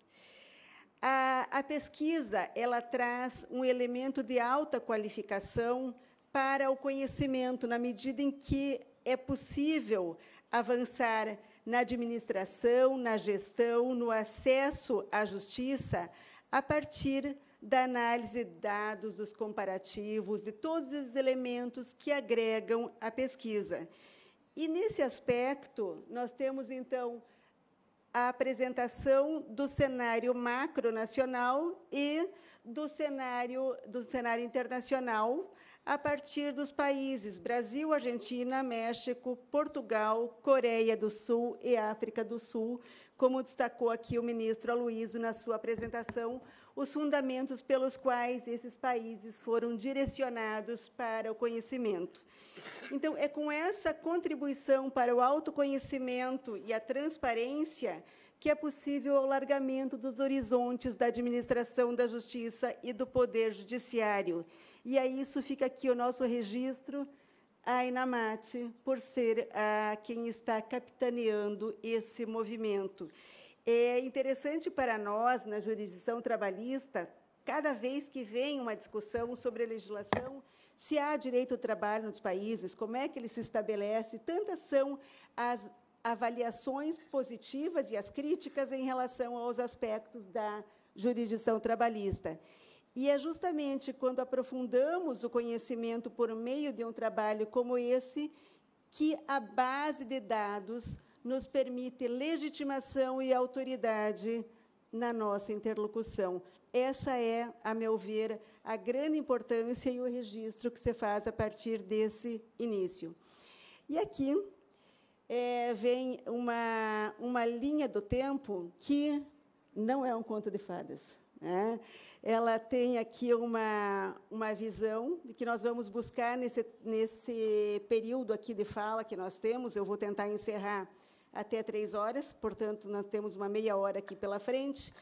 A pesquisa, ela traz um elemento de alta qualificação para o conhecimento, na medida em que é possível avançar na administração, na gestão, no acesso à justiça, a partir da análise de dados, dos comparativos, de todos os elementos que agregam a pesquisa. E, nesse aspecto, nós temos, então, a apresentação do cenário macronacional e do cenário internacional, a partir dos países Brasil, Argentina, México, Portugal, Coreia do Sul e África do Sul, como destacou aqui o ministro Aloysio na sua apresentação, os fundamentos pelos quais esses países foram direcionados para o conhecimento. Então, é com essa contribuição para o autoconhecimento e a transparência que é possível o alargamento dos horizontes da administração da justiça e do poder judiciário. E a isso fica aqui o nosso registro, a ENAMAT, por ser quem está capitaneando esse movimento. É interessante para nós, na jurisdição trabalhista, cada vez que vem uma discussão sobre a legislação, se há direito ao trabalho nos países, como é que ele se estabelece, tantas são as avaliações positivas e as críticas em relação aos aspectos da jurisdição trabalhista. E é justamente quando aprofundamos o conhecimento por meio de um trabalho como esse que a base de dados nos permite legitimação e autoridade na nossa interlocução. Essa é, a meu ver, a grande importância e o registro que se faz a partir desse início. E aqui vem uma linha do tempo que não é um conto de fadas, né? Ela tem aqui uma visão de que nós vamos buscar nesse período aqui de fala que nós temos. Eu vou tentar encerrar até 3 horas, portanto, nós temos uma meia hora aqui pela frente,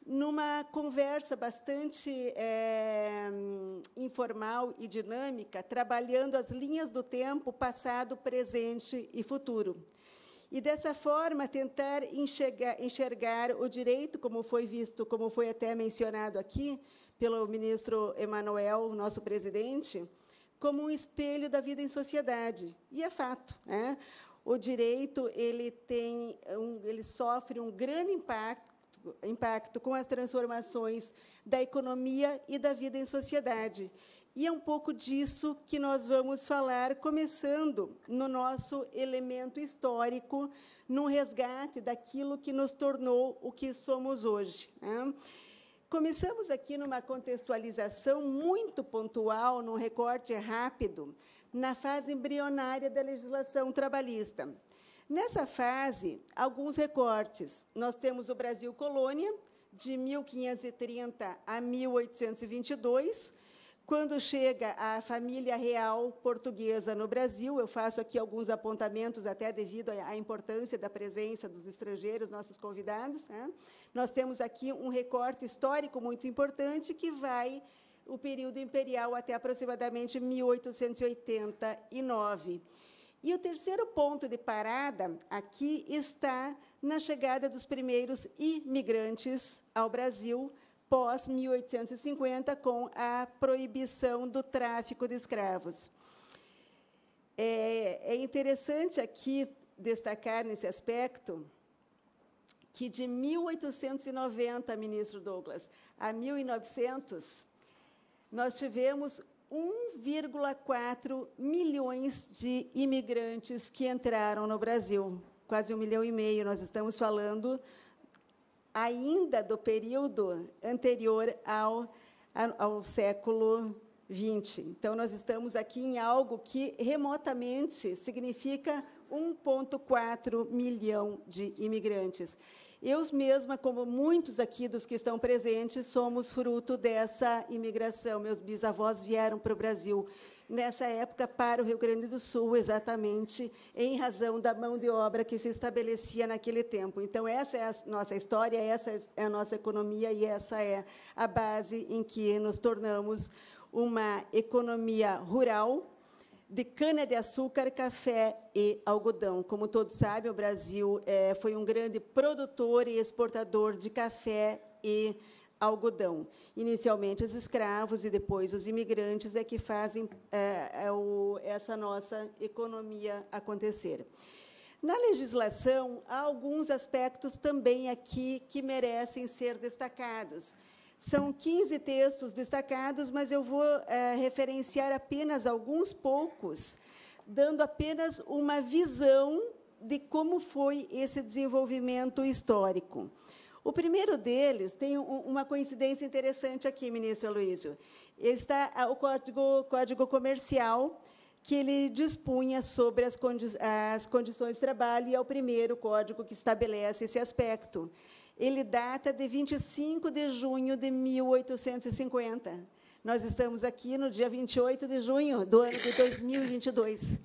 numa conversa bastante informal e dinâmica, trabalhando as linhas do tempo, passado, presente e futuro. E, dessa forma, tentar enxergar o direito, como foi visto, como foi até mencionado aqui pelo ministro Emanuel, nosso presidente, como um espelho da vida em sociedade. E é fato, né? O direito ele sofre um grande impacto com as transformações da economia e da vida em sociedade. E é um pouco disso que nós vamos falar, começando no nosso elemento histórico, no resgate daquilo que nos tornou o que somos hoje, né? Começamos aqui numa contextualização muito pontual, num recorte rápido, na fase embrionária da legislação trabalhista. Nessa fase, alguns recortes. Nós temos o Brasil colônia, de 1530 a 1822, quando chega a família real portuguesa no Brasil. Eu faço aqui alguns apontamentos, até devido à importância da presença dos estrangeiros, nossos convidados, né? Nós temos aqui um recorte histórico muito importante, que vai o período imperial até aproximadamente 1889. E o terceiro ponto de parada aqui está na chegada dos primeiros imigrantes ao Brasil, pós-1850, com a proibição do tráfico de escravos. É interessante aqui destacar, nesse aspecto, que de 1890, ministro Douglas, a 1900, nós tivemos 1,4 milhões de imigrantes que entraram no Brasil, quase 1,5 milhão. Nós estamos falando ainda do período anterior ao século XX. Então, nós estamos aqui em algo que remotamente significa 1,4 milhão de imigrantes. Eu mesma, como muitos aqui dos que estão presentes, somos fruto dessa imigração. Meus bisavós vieram para o Brasil, nessa época, para o Rio Grande do Sul, exatamente em razão da mão de obra que se estabelecia naquele tempo. Então, essa é a nossa história, essa é a nossa economia, e essa é a base em que nos tornamos uma economia rural, de cana-de-açúcar, café e algodão. Como todos sabem, o Brasil foi um grande produtor e exportador de café e algodão. Inicialmente, os escravos e depois os imigrantes é que fazem essa nossa economia acontecer. Na legislação, há alguns aspectos também aqui que merecem ser destacados. São 15 textos destacados, mas eu vou referenciar apenas alguns poucos, dando apenas uma visão de como foi esse desenvolvimento histórico. O primeiro deles tem uma coincidência interessante aqui, ministro Aloísio. Está o Código Comercial, que ele dispunha sobre as condições de trabalho, e é o primeiro código que estabelece esse aspecto. Ele data de 25 de junho de 1850. Nós estamos aqui no dia 28 de junho do ano de 2022,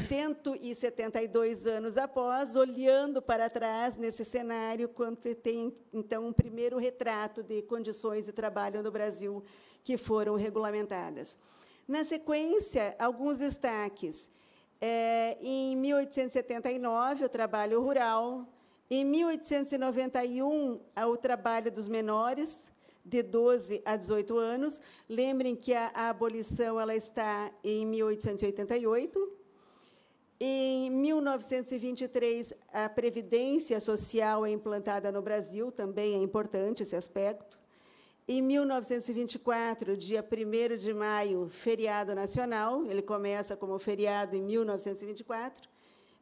172 anos após, olhando para trás nesse cenário, quando você tem, então, um primeiro retrato de condições de trabalho no Brasil que foram regulamentadas. Na sequência, alguns destaques. Em 1879, o trabalho rural. Em 1891, ao trabalho dos menores, de 12 a 18 anos. Lembrem que a abolição ela está em 1888. Em 1923, a Previdência Social é implantada no Brasil, também é importante esse aspecto. Em 1924, dia 1º de maio, feriado nacional, ele começa como feriado em 1924.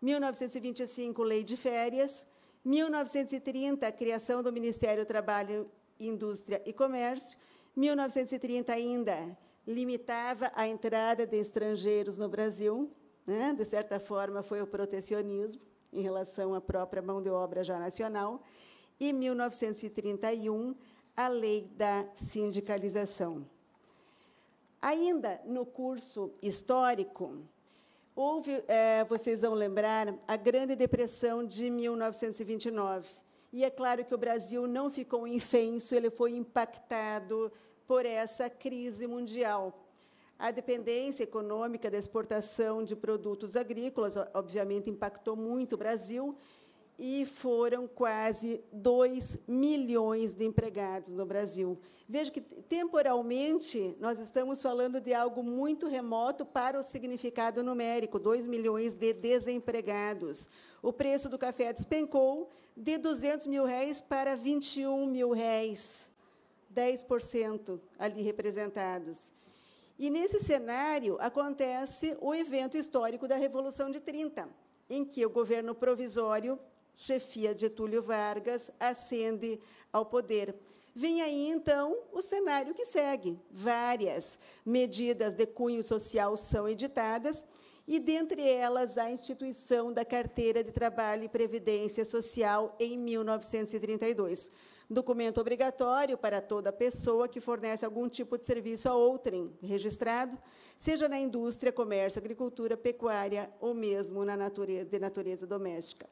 1925, lei de férias. 1930, a criação do Ministério do Trabalho, Indústria e Comércio. 1930 ainda limitava a entrada de estrangeiros no Brasil, né? De certa forma, foi o protecionismo em relação à própria mão de obra já nacional. E 1931, a lei da sindicalização. Ainda no curso histórico, houve, vocês vão lembrar, a Grande Depressão de 1929. E é claro que o Brasil não ficou indefenso, ele foi impactado por essa crise mundial. A dependência econômica da exportação de produtos agrícolas, obviamente, impactou muito o Brasil, e foram quase 2 milhões de empregados no Brasil. Veja que, temporalmente, nós estamos falando de algo muito remoto para o significado numérico, 2 milhões de desempregados. O preço do café despencou de R$200 mil para R$21 mil, 10% ali representados. E, nesse cenário, acontece o evento histórico da Revolução de 30, em que o governo provisório, chefia de Getúlio Vargas, ascende ao poder. Vem aí, então, o cenário que segue. Várias medidas de cunho social são editadas, e, dentre elas, a instituição da Carteira de Trabalho e Previdência Social em 1932. Documento obrigatório para toda pessoa que fornece algum tipo de serviço a outrem registrado, seja na indústria, comércio, agricultura, pecuária ou mesmo de natureza doméstica.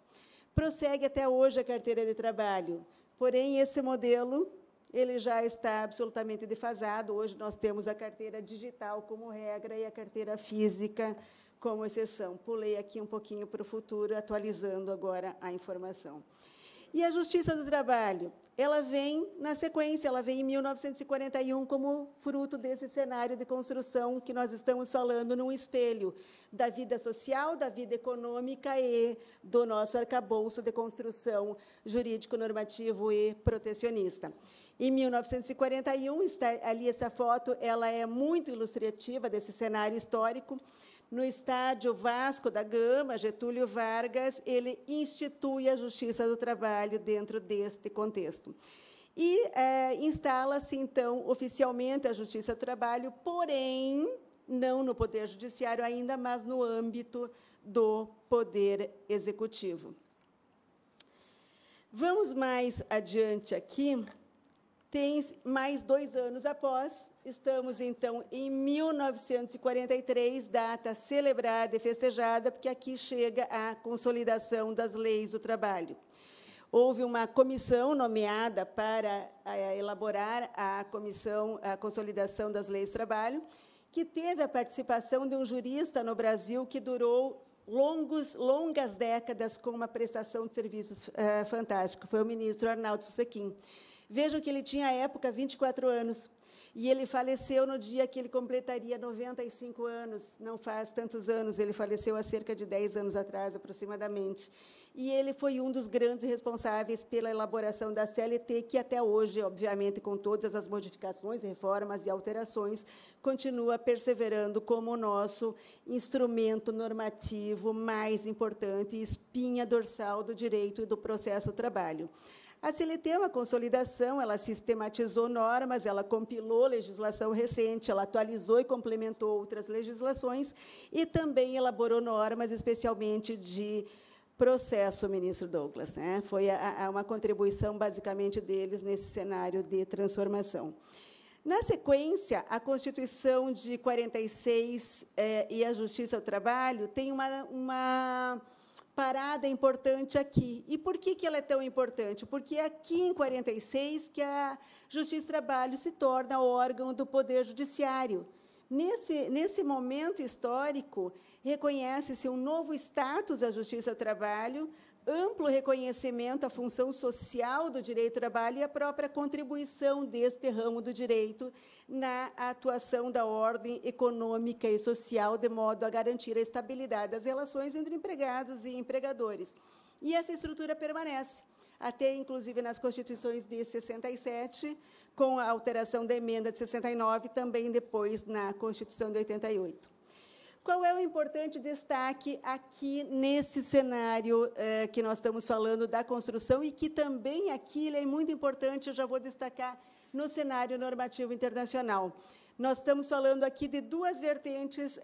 Prossegue até hoje a carteira de trabalho, porém, esse modelo ele já está absolutamente defasado. Hoje, nós temos a carteira digital como regra e a carteira física como exceção. Pulei aqui um pouquinho para o futuro, atualizando agora a informação. E a Justiça do Trabalho, ela vem na sequência, ela vem em 1941 como fruto desse cenário de construção que nós estamos falando, num espelho da vida social, da vida econômica e do nosso arcabouço de construção jurídico-normativo e protecionista. Em 1941, está ali essa foto, ela é muito ilustrativa desse cenário histórico. No estádio Vasco da Gama, Getúlio Vargas, ele institui a Justiça do Trabalho dentro deste contexto. E instala-se, então, oficialmente a Justiça do Trabalho, porém, não no Poder Judiciário ainda, mas no âmbito do Poder Executivo. Vamos mais adiante aqui. Tem mais 2 anos após, estamos, então, em 1943, data celebrada e festejada, porque aqui chega a consolidação das leis do trabalho. Houve uma comissão nomeada para elaborar a consolidação das leis do trabalho, que teve a participação de um jurista no Brasil que durou longas décadas com uma prestação de serviços fantástica. Foi o ministro Arnaldo Susequim. Vejam que ele tinha, à época, 24 anos, e ele faleceu no dia que ele completaria 95 anos, não faz tantos anos, ele faleceu há cerca de 10 anos atrás, aproximadamente. E ele foi um dos grandes responsáveis pela elaboração da CLT, que até hoje, obviamente, com todas as modificações, reformas e alterações, continua perseverando como o nosso instrumento normativo mais importante, espinha dorsal do direito e do processo do trabalho. A CLT é uma consolidação, ela sistematizou normas, ela compilou legislação recente, ela atualizou e complementou outras legislações e também elaborou normas, especialmente de processo, ministro Douglas, né? Foi uma contribuição, basicamente, deles nesse cenário de transformação. Na sequência, a Constituição de 46 e a Justiça do Trabalho têm uma parada importante aqui. E por que ela é tão importante? Porque é aqui, em 46, que a Justiça do Trabalho se torna órgão do Poder Judiciário. Nesse momento histórico, reconhece-se um novo status à Justiça do Trabalho, amplo reconhecimento à função social do direito do trabalho e à própria contribuição deste ramo do direito na atuação da ordem econômica e social, de modo a garantir a estabilidade das relações entre empregados e empregadores. E essa estrutura permanece, até, inclusive, nas Constituições de 67, com a alteração da emenda de 69, também depois na Constituição de 88. Qual é o importante destaque aqui nesse cenário que nós estamos falando da construção e que também aqui ele é muito importante, eu já vou destacar no cenário normativo internacional. Nós estamos falando aqui de duas vertentes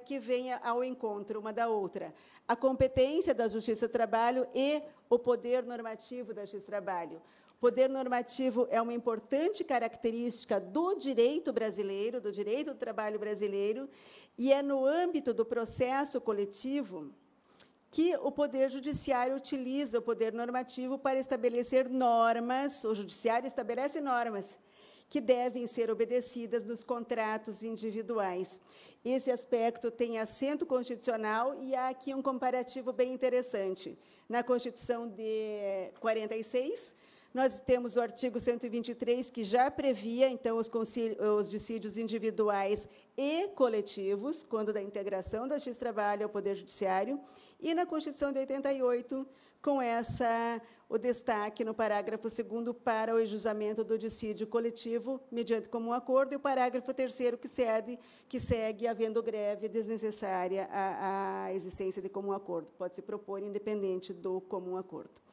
que vêm ao encontro uma da outra. A competência da Justiça do Trabalho e o poder normativo da Justiça do Trabalho. O poder normativo é uma importante característica do direito brasileiro, do direito do trabalho brasileiro, e é no âmbito do processo coletivo que o Poder Judiciário utiliza o poder normativo para estabelecer normas, o Judiciário estabelece normas que devem ser obedecidas nos contratos individuais. Esse aspecto tem assento constitucional e há aqui um comparativo bem interessante. Na Constituição de 46, nós temos o artigo 123, que já previa, então, os dissídios individuais e coletivos, quando da integração da Justiça do Trabalho ao Poder Judiciário, e na Constituição de 88, com o destaque no parágrafo 2º para o enjuizamento do dissídio coletivo, mediante comum acordo, e o parágrafo 3º, que segue havendo greve desnecessária à existência de comum acordo. Pode se propor independente do comum acordo.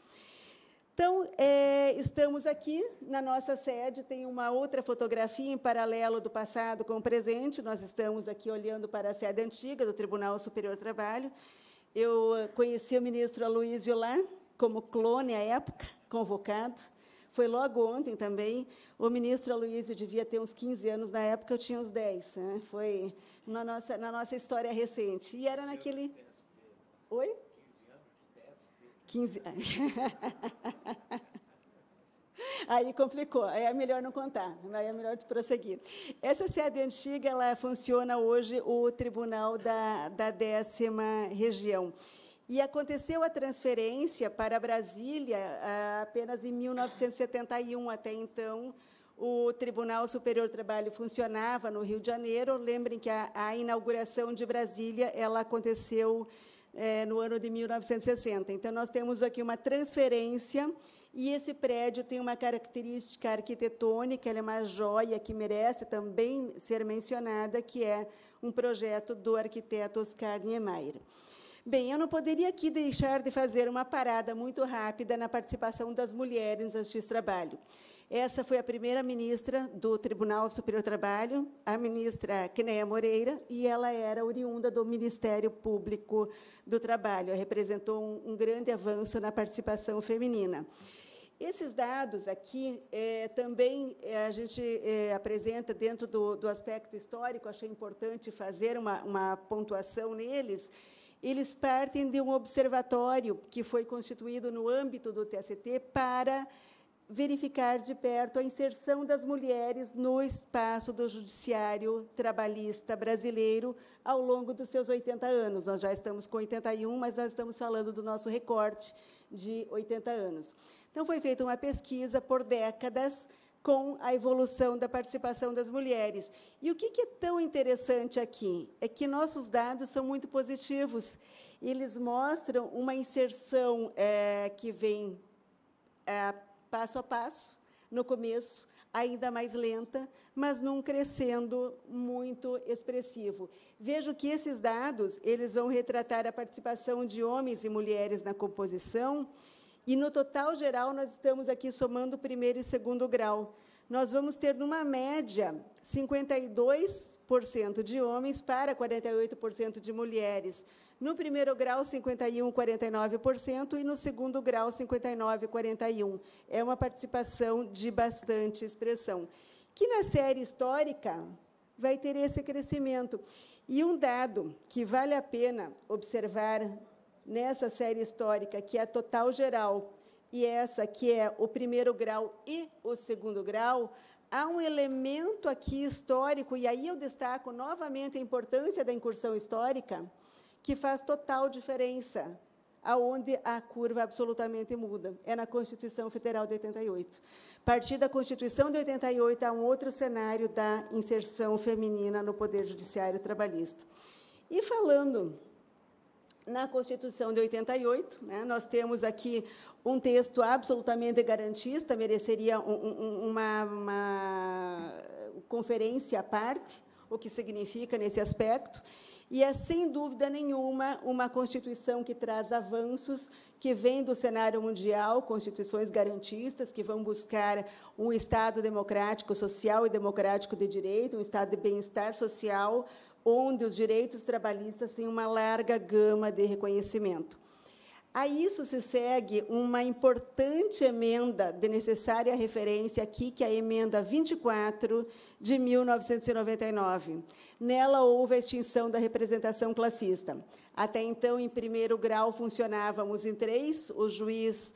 Então, estamos aqui na nossa sede, tem uma outra fotografia em paralelo do passado com o presente, nós estamos aqui olhando para a sede antiga do Tribunal Superior do Trabalho. Eu conheci o ministro Aloísio lá, como clone à época, convocado. Foi logo ontem também. O ministro Aloísio devia ter uns 15 anos, na época eu tinha uns 10. Né? Foi na nossa história recente. E era naquele... Oi? 15 anos. Aí complicou, aí é melhor não contar, aí é melhor prosseguir. Essa sede antiga, ela funciona hoje o Tribunal da 10ª Região. E aconteceu a transferência para Brasília apenas em 1971. Até então, o Tribunal Superior do Trabalho funcionava no Rio de Janeiro. Lembrem que a inauguração de Brasília ela aconteceu no ano de 1960. Então, nós temos aqui uma transferência, e esse prédio tem uma característica arquitetônica, ele é uma joia que merece também ser mencionada, que é um projeto do arquiteto Oscar Niemeyer. Bem, eu não poderia aqui deixar de fazer uma parada muito rápida na participação das mulheres na Justiça do Trabalho. Essa foi a primeira ministra do Tribunal Superior do Trabalho, a ministra Knéia Moreira, e ela era oriunda do Ministério Público do Trabalho. Ela representou um grande avanço na participação feminina. Esses dados aqui também a gente apresenta dentro do aspecto histórico, achei importante fazer uma pontuação neles. Eles partem de um observatório que foi constituído no âmbito do TST para verificar de perto a inserção das mulheres no espaço do judiciário trabalhista brasileiro ao longo dos seus 80 anos. Nós já estamos com 81, mas nós estamos falando do nosso recorte de 80 anos. Então, foi feita uma pesquisa por décadas com a evolução da participação das mulheres. E o que é tão interessante aqui? É que nossos dados são muito positivos. Eles mostram uma inserção que vem passo a passo, no começo, ainda mais lenta, mas num crescendo muito expressivo. Vejo que esses dados eles vão retratar a participação de homens e mulheres na composição, e, no total geral, nós estamos aqui somando o primeiro e segundo grau. Nós vamos ter, numa média, 52% de homens para 48% de mulheres. No primeiro grau, 51%, 49%, e no segundo grau, 59%, 41%. É uma participação de bastante expressão. Que, na série histórica, vai ter esse crescimento. E um dado que vale a pena observar nessa série histórica, que é a total geral, e essa que é o primeiro grau e o segundo grau, há um elemento aqui histórico, e aí eu destaco novamente a importância da incursão histórica, que faz total diferença aonde a curva absolutamente muda. É na Constituição Federal de 88. A partir da Constituição de 88, há um outro cenário da inserção feminina no Poder Judiciário Trabalhista. E falando na Constituição de 88, né, nós temos aqui um texto absolutamente garantista, mereceria uma conferência à parte, o que significa nesse aspecto, e é, sem dúvida nenhuma, uma Constituição que traz avanços, que vem do cenário mundial, constituições garantistas, que vão buscar um Estado democrático, social e democrático de direito, um Estado de bem-estar social, onde os direitos trabalhistas têm uma larga gama de reconhecimento. A isso se segue uma importante emenda de necessária referência aqui, que é a emenda 24 de 1999. Nela houve a extinção da representação classista. Até então, em primeiro grau, funcionávamos em 3, o juiz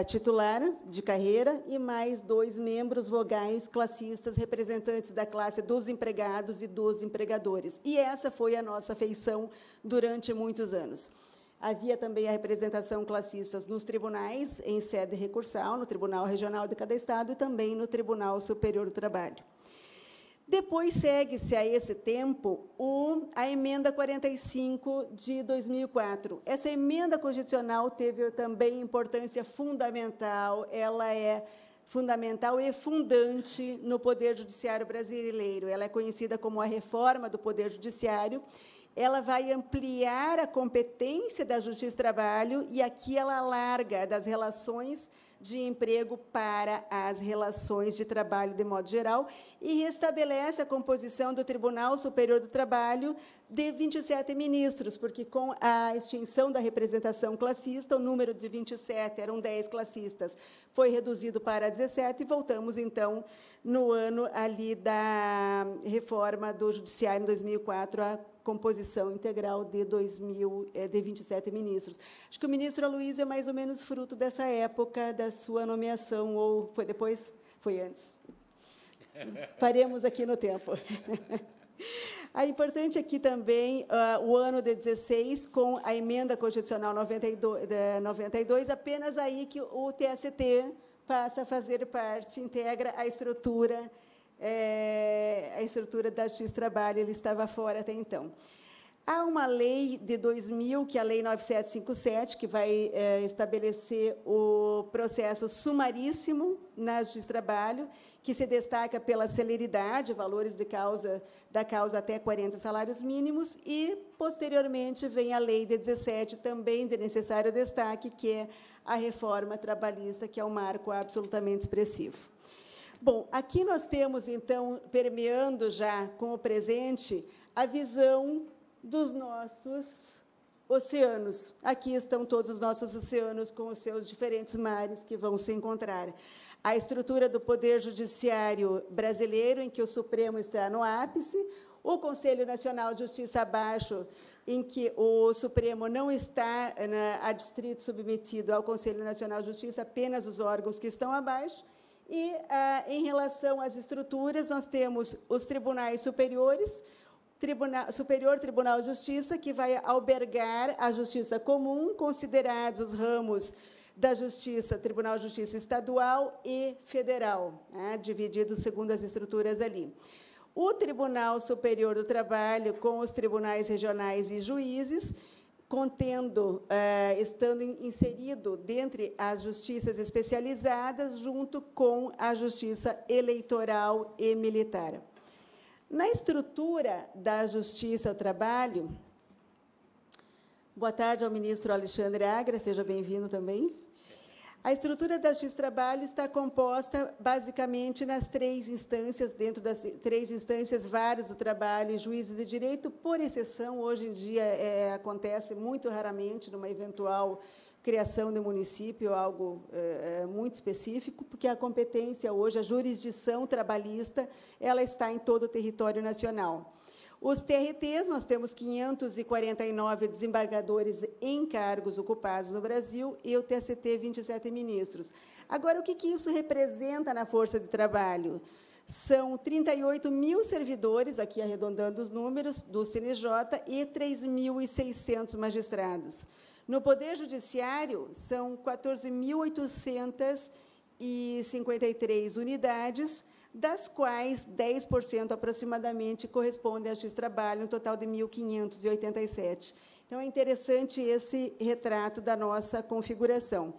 titular de carreira e mais 2 membros vogais classistas, representantes da classe dos empregados e dos empregadores. E essa foi a nossa feição durante muitos anos. Havia também a representação classista nos tribunais, em sede recursal, no Tribunal Regional de cada Estado e também no Tribunal Superior do Trabalho. Depois segue-se, a esse tempo, a Emenda 45 de 2004. Essa emenda constitucional teve também importância fundamental, ela é fundamental e fundante no Poder Judiciário brasileiro. Ela é conhecida como a reforma do Poder Judiciário. Ela vai ampliar a competência da Justiça do Trabalho e aqui ela alarga das relações de emprego para as relações de trabalho de modo geral e restabelece a composição do Tribunal Superior do Trabalho de 27 ministros, porque com a extinção da representação classista, o número de 27 eram 10 classistas, foi reduzido para 17 e voltamos então no ano ali da reforma do Judiciário em 2004 a composição integral de 27 ministros. Acho que o ministro Aloysio é mais ou menos fruto dessa época da sua nomeação, ou foi depois? Foi antes. Paremos aqui no tempo. É importante aqui também o ano de 16, com a emenda constitucional 92, apenas aí que o TST passa a fazer parte, integra a estrutura da Justiça do Trabalho, ele estava fora até então. Há uma lei de 2000, que é a Lei 9757, que vai estabelecer o processo sumaríssimo na Justiça do Trabalho, que se destaca pela celeridade, valores da causa até 40 salários mínimos, e, posteriormente, vem a Lei de 17, também de necessário destaque, que é a reforma trabalhista, que é um marco absolutamente expressivo. Bom, aqui nós temos, então, permeando já com o presente, a visão dos nossos oceanos. Aqui estão todos os nossos oceanos com os seus diferentes mares que vão se encontrar. A estrutura do Poder Judiciário brasileiro, em que o Supremo está no ápice, o Conselho Nacional de Justiça abaixo, em que o Supremo não está adstrito, submetido ao Conselho Nacional de Justiça, apenas os órgãos que estão abaixo. E, em relação às estruturas, nós temos os tribunais superiores, Superior Tribunal de Justiça, que vai albergar a justiça comum, considerados os ramos da Justiça, Tribunal de Justiça Estadual e Federal, né, divididos segundo as estruturas ali. O Tribunal Superior do Trabalho, com os tribunais regionais e juízes, estando inserido dentre as justiças especializadas, junto com a justiça eleitoral e militar. Na estrutura da Justiça do Trabalho, boa tarde ao ministro Alexandre Agra, seja bem-vindo também. A estrutura da Justiça do Trabalho está composta, basicamente, nas 3 instâncias, dentro das 3 instâncias, vários do trabalho e juízes de direito, por exceção, hoje em dia, acontece muito raramente, numa eventual criação de município, algo muito específico, porque a competência hoje, a jurisdição trabalhista, ela está em todo o território nacional. Os TRTs, nós temos 549 desembargadores em cargos ocupados no Brasil e o TST, 27 ministros. Agora, o que isso representa na força de trabalho? São 38 mil servidores, aqui arredondando os números, do CNJ, e 3.600 magistrados. No Poder Judiciário, são 14.853 unidades, das quais 10% aproximadamente correspondem a X-Trabalho, um total de 1.587. Então, é interessante esse retrato da nossa configuração.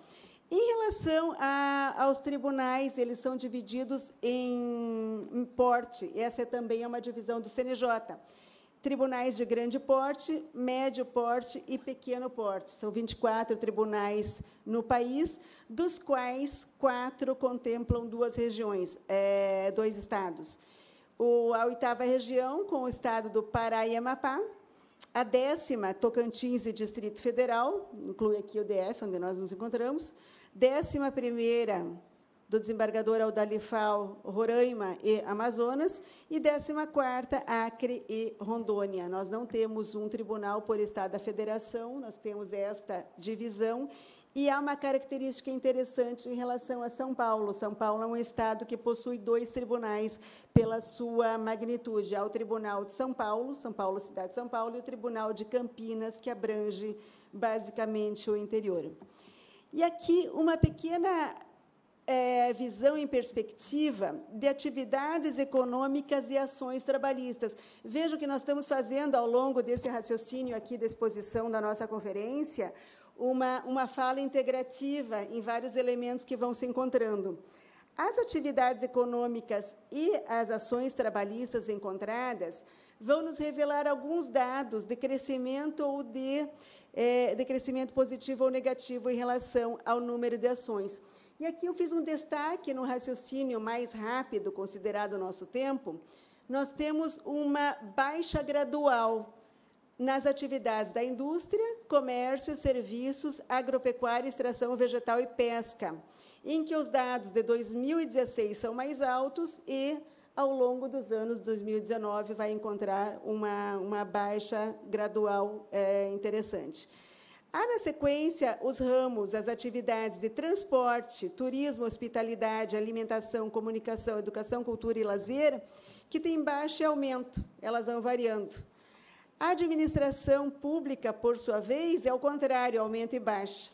Em relação aos tribunais, eles são divididos em porte. Essa também é uma divisão do CNJ. Tribunais de grande porte, médio porte e pequeno porte. São 24 tribunais no país, dos quais 4 contemplam 2 regiões, 2 estados. A 8ª região, com o estado do Pará e Amapá. A 10ª, Tocantins e Distrito Federal, inclui aqui o DF, onde nós nos encontramos. 11ª, do desembargador Audalifal, Roraima e Amazonas, e 14ª, Acre e Rondônia. Nós não temos um tribunal por estado da federação, nós temos esta divisão, e há uma característica interessante em relação a São Paulo. São Paulo é um estado que possui 2 tribunais pela sua magnitude. Há o Tribunal de São Paulo, cidade de São Paulo, e o Tribunal de Campinas, que abrange, basicamente, o interior. E aqui uma pequena visão em perspectiva de atividades econômicas e ações trabalhistas. Veja o que nós estamos fazendo ao longo desse raciocínio aqui da exposição da nossa conferência, uma fala integrativa em vários elementos que vão se encontrando. As atividades econômicas e as ações trabalhistas encontradas vão nos revelar alguns dados de crescimento ou de crescimento positivo ou negativo em relação ao número de ações. E aqui eu fiz um destaque no raciocínio mais rápido, considerado o nosso tempo. Nós temos uma baixa gradual nas atividades da indústria, comércio, serviços, agropecuária, extração vegetal e pesca, em que os dados de 2016 são mais altos e, ao longo dos anos 2019, vai encontrar uma baixa gradual interessante. Há, na sequência, os ramos, as atividades de transporte, turismo, hospitalidade, alimentação, comunicação, educação, cultura e lazer, que têm baixo e aumento, elas vão variando. A administração pública, por sua vez, é o contrário, aumenta e baixa.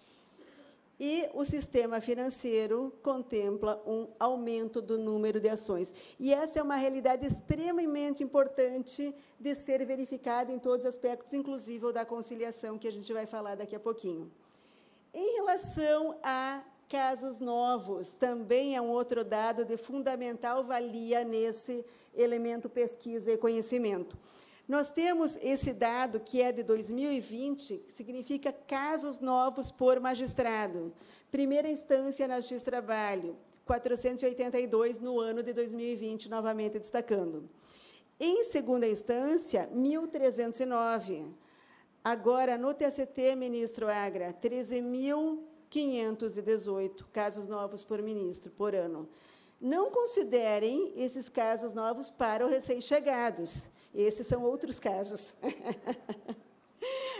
E o sistema financeiro contempla um aumento do número de ações. E essa é uma realidade extremamente importante de ser verificada em todos os aspectos, inclusive o da conciliação, que a gente vai falar daqui a pouquinho. Em relação a casos novos, também é um outro dado de fundamental valia nesse elemento pesquisa e conhecimento. Nós temos esse dado, que é de 2020, que significa casos novos por magistrado. Primeira instância na Justiça do Trabalho, 482 no ano de 2020, novamente destacando. Em segunda instância, 1.309. Agora, no TST, ministro Agra, 13.518 casos novos por ministro, por ano. Não considerem esses casos novos para os recém-chegados. Esses são outros casos.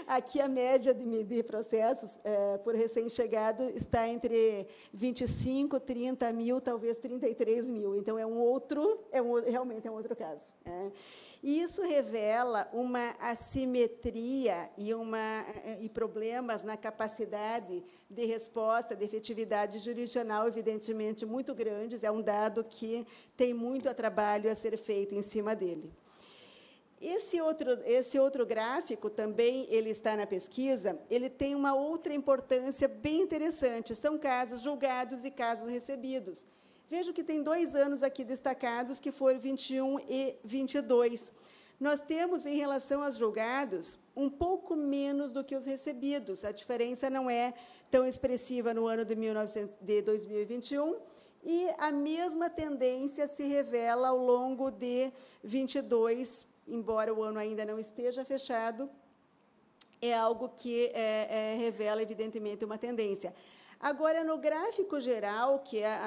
Aqui, a média de processos por recém-chegado está entre 25, 30 mil, talvez 33 mil. Então, realmente é um outro caso. E isso revela uma assimetria e problemas na capacidade de resposta, de efetividade jurisdicional, evidentemente, muito grandes. É um dado que tem muito trabalho a ser feito em cima dele. Esse outro gráfico, também ele está na pesquisa, ele tem uma outra importância bem interessante. São casos julgados e casos recebidos. Vejo que tem 2 anos aqui destacados, que foram 21 e 22. Nós temos, em relação aos julgados, um pouco menos do que os recebidos. A diferença não é tão expressiva no ano de 2021, e a mesma tendência se revela ao longo de 22, embora o ano ainda não esteja fechado, é algo que revela, evidentemente, uma tendência. Agora, no gráfico geral, que é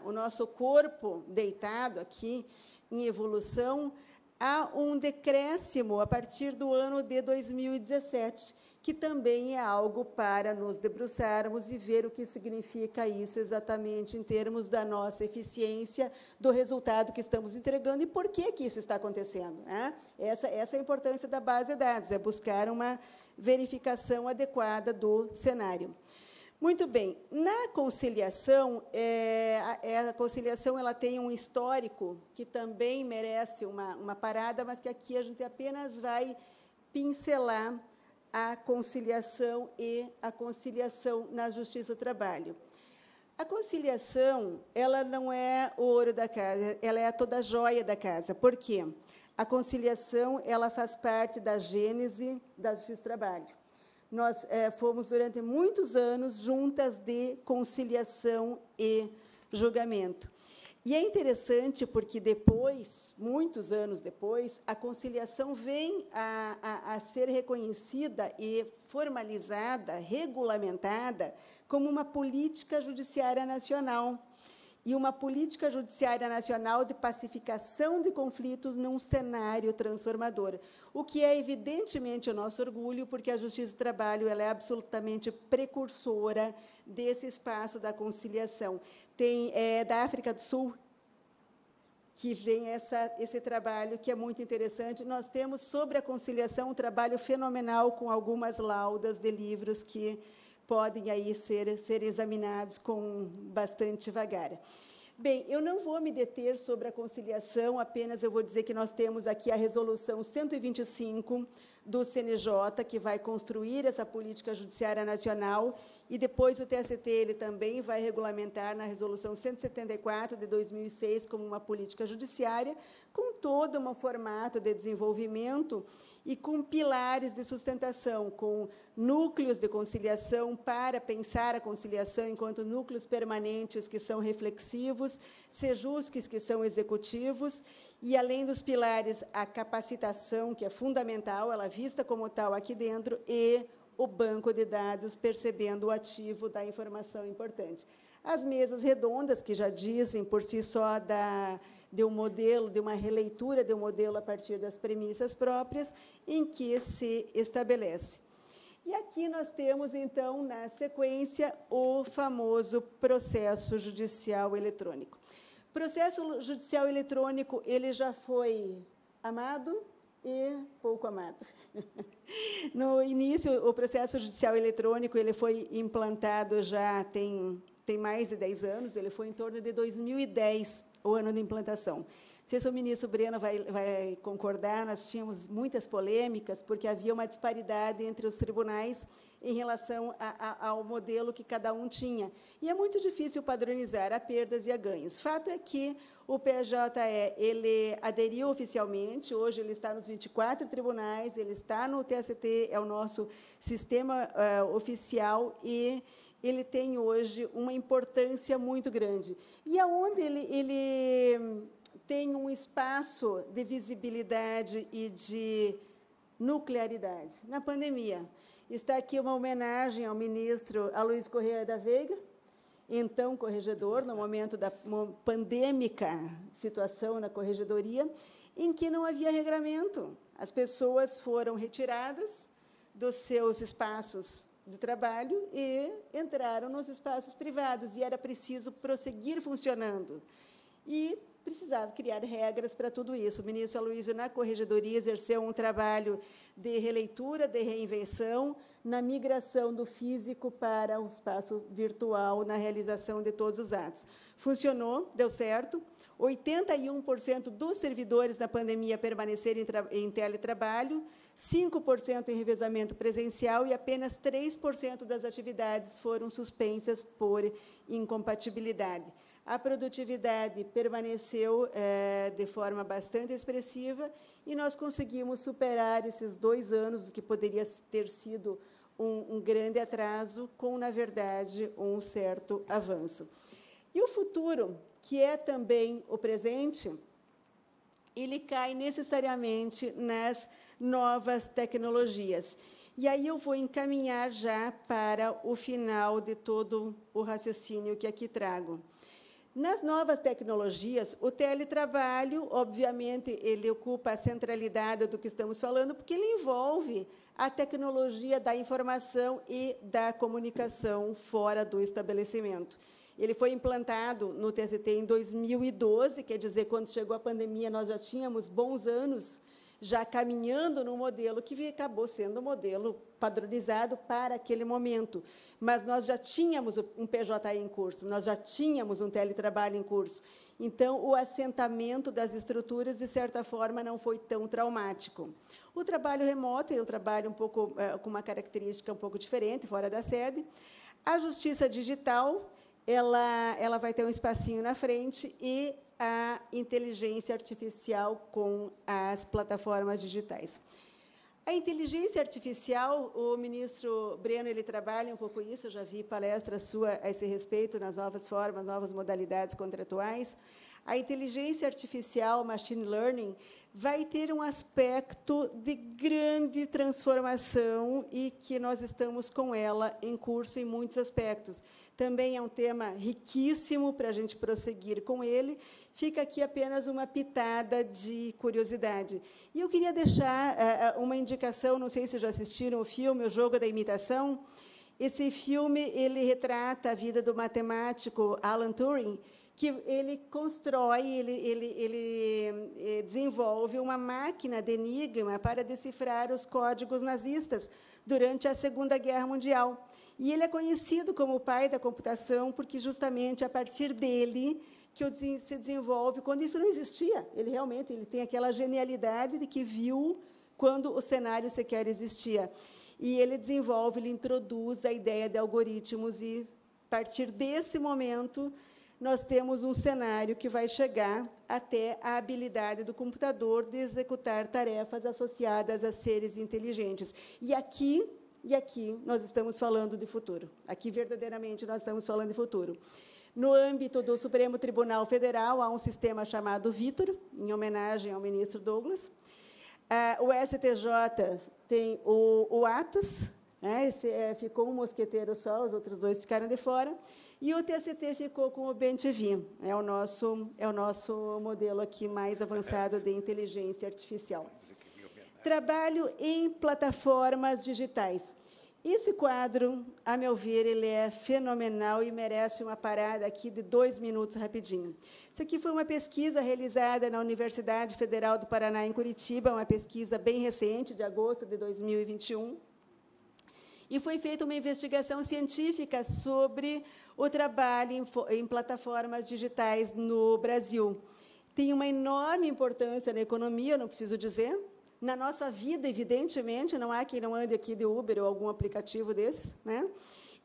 o nosso corpo deitado aqui, em evolução, há um decréscimo a partir do ano de 2017, que também é algo para nos debruçarmos e ver o que significa isso exatamente em termos da nossa eficiência, do resultado que estamos entregando e por que isso está acontecendo, né? Essa é a importância da base de dados, é buscar uma verificação adequada do cenário. Muito bem, na conciliação, a conciliação ela tem um histórico que também merece uma parada, mas que aqui a gente apenas vai pincelar a conciliação e a conciliação na Justiça do Trabalho. A conciliação, ela não é o ouro da casa, ela é toda a joia da casa. Por quê? A conciliação, ela faz parte da gênese da Justiça do Trabalho. Nós fomos, durante muitos anos, juntas de conciliação e julgamento. E é interessante porque depois, muitos anos depois, a conciliação vem a ser reconhecida e formalizada, regulamentada, como uma política judiciária nacional. E uma política judiciária nacional de pacificação de conflitos num cenário transformador, o que é, evidentemente, o nosso orgulho, porque a Justiça do Trabalho ela é absolutamente precursora desse espaço da conciliação. Tem da África do Sul, que vem esse trabalho, que é muito interessante. Nós temos, sobre a conciliação, um trabalho fenomenal, com algumas laudas de livros que podem aí ser examinados com bastante vagar. Bem, eu não vou me deter sobre a conciliação, apenas eu vou dizer que nós temos aqui a Resolução 125 do CNJ, que vai construir essa política judiciária nacional, e depois o TST ele também vai regulamentar na Resolução 174 de 2006 como uma política judiciária, com todo um formato de desenvolvimento e com pilares de sustentação, com núcleos de conciliação para pensar a conciliação enquanto núcleos permanentes que são reflexivos, sejusques que são executivos, e, além dos pilares, a capacitação, que é fundamental, ela vista como tal aqui dentro, e o banco de dados, percebendo o ativo da informação importante. As mesas redondas, que já dizem por si só de um modelo, de uma releitura de um modelo a partir das premissas próprias, em que se estabelece. E aqui nós temos, então, na sequência, o famoso processo judicial eletrônico. O processo judicial eletrônico ele já foi amado e pouco amado. No início, o processo judicial eletrônico ele foi implantado já tem mais de 10 anos, ele foi em torno de 2010, o ano de implantação. Não sei se o ministro Breno vai concordar, nós tínhamos muitas polêmicas, porque havia uma disparidade entre os tribunais em relação ao modelo que cada um tinha. E é muito difícil padronizar a perdas e a ganhos. Fato é que o PJE ele aderiu oficialmente, hoje ele está nos 24 tribunais, ele está no TST, é o nosso sistema oficial, e ele tem hoje uma importância muito grande. E aonde ele tem um espaço de visibilidade e de nuclearidade? Na pandemia. Está aqui uma homenagem ao ministro Aloísio Corrêa da Veiga, então corregedor, no momento da pandêmica situação na corregedoria, em que não havia regramento. As pessoas foram retiradas dos seus espaços de trabalho e entraram nos espaços privados, e era preciso prosseguir funcionando. E precisava criar regras para tudo isso. O ministro Aloísio, na corregedoria, exerceu um trabalho de releitura, de reinvenção, na migração do físico para o espaço virtual, na realização de todos os atos. Funcionou, deu certo. 81% dos servidores na pandemia permaneceram em teletrabalho, 5% em revezamento presencial e apenas 3% das atividades foram suspensas por incompatibilidade. A produtividade permaneceu de forma bastante expressiva e nós conseguimos superar esses 2 anos, o que poderia ter sido um grande atraso, com, na verdade, um certo avanço. E o futuro, que é também o presente, ele cai necessariamente nas novas tecnologias. E aí eu vou encaminhar já para o final de todo o raciocínio que aqui trago. Nas novas tecnologias, o teletrabalho, obviamente, ele ocupa a centralidade do que estamos falando, porque ele envolve a tecnologia da informação e da comunicação fora do estabelecimento. Ele foi implantado no TST em 2012, quer dizer, quando chegou a pandemia, nós já tínhamos bons anos já caminhando no modelo que acabou sendo um modelo padronizado para aquele momento. Mas nós já tínhamos um PJE em curso, nós já tínhamos um teletrabalho em curso. Então, o assentamento das estruturas, de certa forma, não foi tão traumático. O trabalho remoto é um trabalho um pouco, com uma característica um pouco diferente, fora da sede. A justiça digital, ela vai ter um espacinho na frente, e a inteligência artificial com as plataformas digitais. A inteligência artificial, o ministro Breno, ele trabalha um pouco isso, eu já vi palestra sua a esse respeito, nas novas formas, novas modalidades contratuais. A inteligência artificial, machine learning, vai ter um aspecto de grande transformação e que nós estamos com ela em curso em muitos aspectos. Também é um tema riquíssimo para a gente prosseguir com ele. Fica aqui apenas uma pitada de curiosidade. E eu queria deixar uma indicação, não sei se já assistiram o filme O Jogo da Imitação. Esse filme ele retrata a vida do matemático Alan Turing, que ele constrói, ele desenvolve uma máquina de enigma para decifrar os códigos nazistas durante a Segunda Guerra Mundial. E ele é conhecido como o pai da computação, porque, justamente, a partir dele que se desenvolve, quando isso não existia. Ele realmente tem aquela genialidade de que viu quando o cenário sequer existia. E ele desenvolve, ele introduz a ideia de algoritmos, e, a partir desse momento, nós temos um cenário que vai chegar até a habilidade do computador de executar tarefas associadas a seres inteligentes. E aqui nós estamos falando de futuro. Aqui, verdadeiramente, nós estamos falando de futuro. No âmbito do Supremo Tribunal Federal, há um sistema chamado Vitor, em homenagem ao ministro Douglas. O STJ tem o Atos, né? Ficou um mosqueteiro só, os outros dois ficaram de fora. E o TST ficou com o BENTV, é o nosso modelo aqui mais avançado de inteligência artificial. Trabalho em plataformas digitais. Esse quadro, a meu ver, ele é fenomenal e merece uma parada aqui de 2 minutos, rapidinho. Isso aqui foi uma pesquisa realizada na Universidade Federal do Paraná, em Curitiba, uma pesquisa bem recente, de agosto de 2021. E foi feita uma investigação científica sobre o trabalho em plataformas digitais no Brasil. Tem uma enorme importância na economia, não preciso dizer. Na nossa vida, evidentemente, não há quem não ande aqui de Uber ou algum aplicativo desses, né?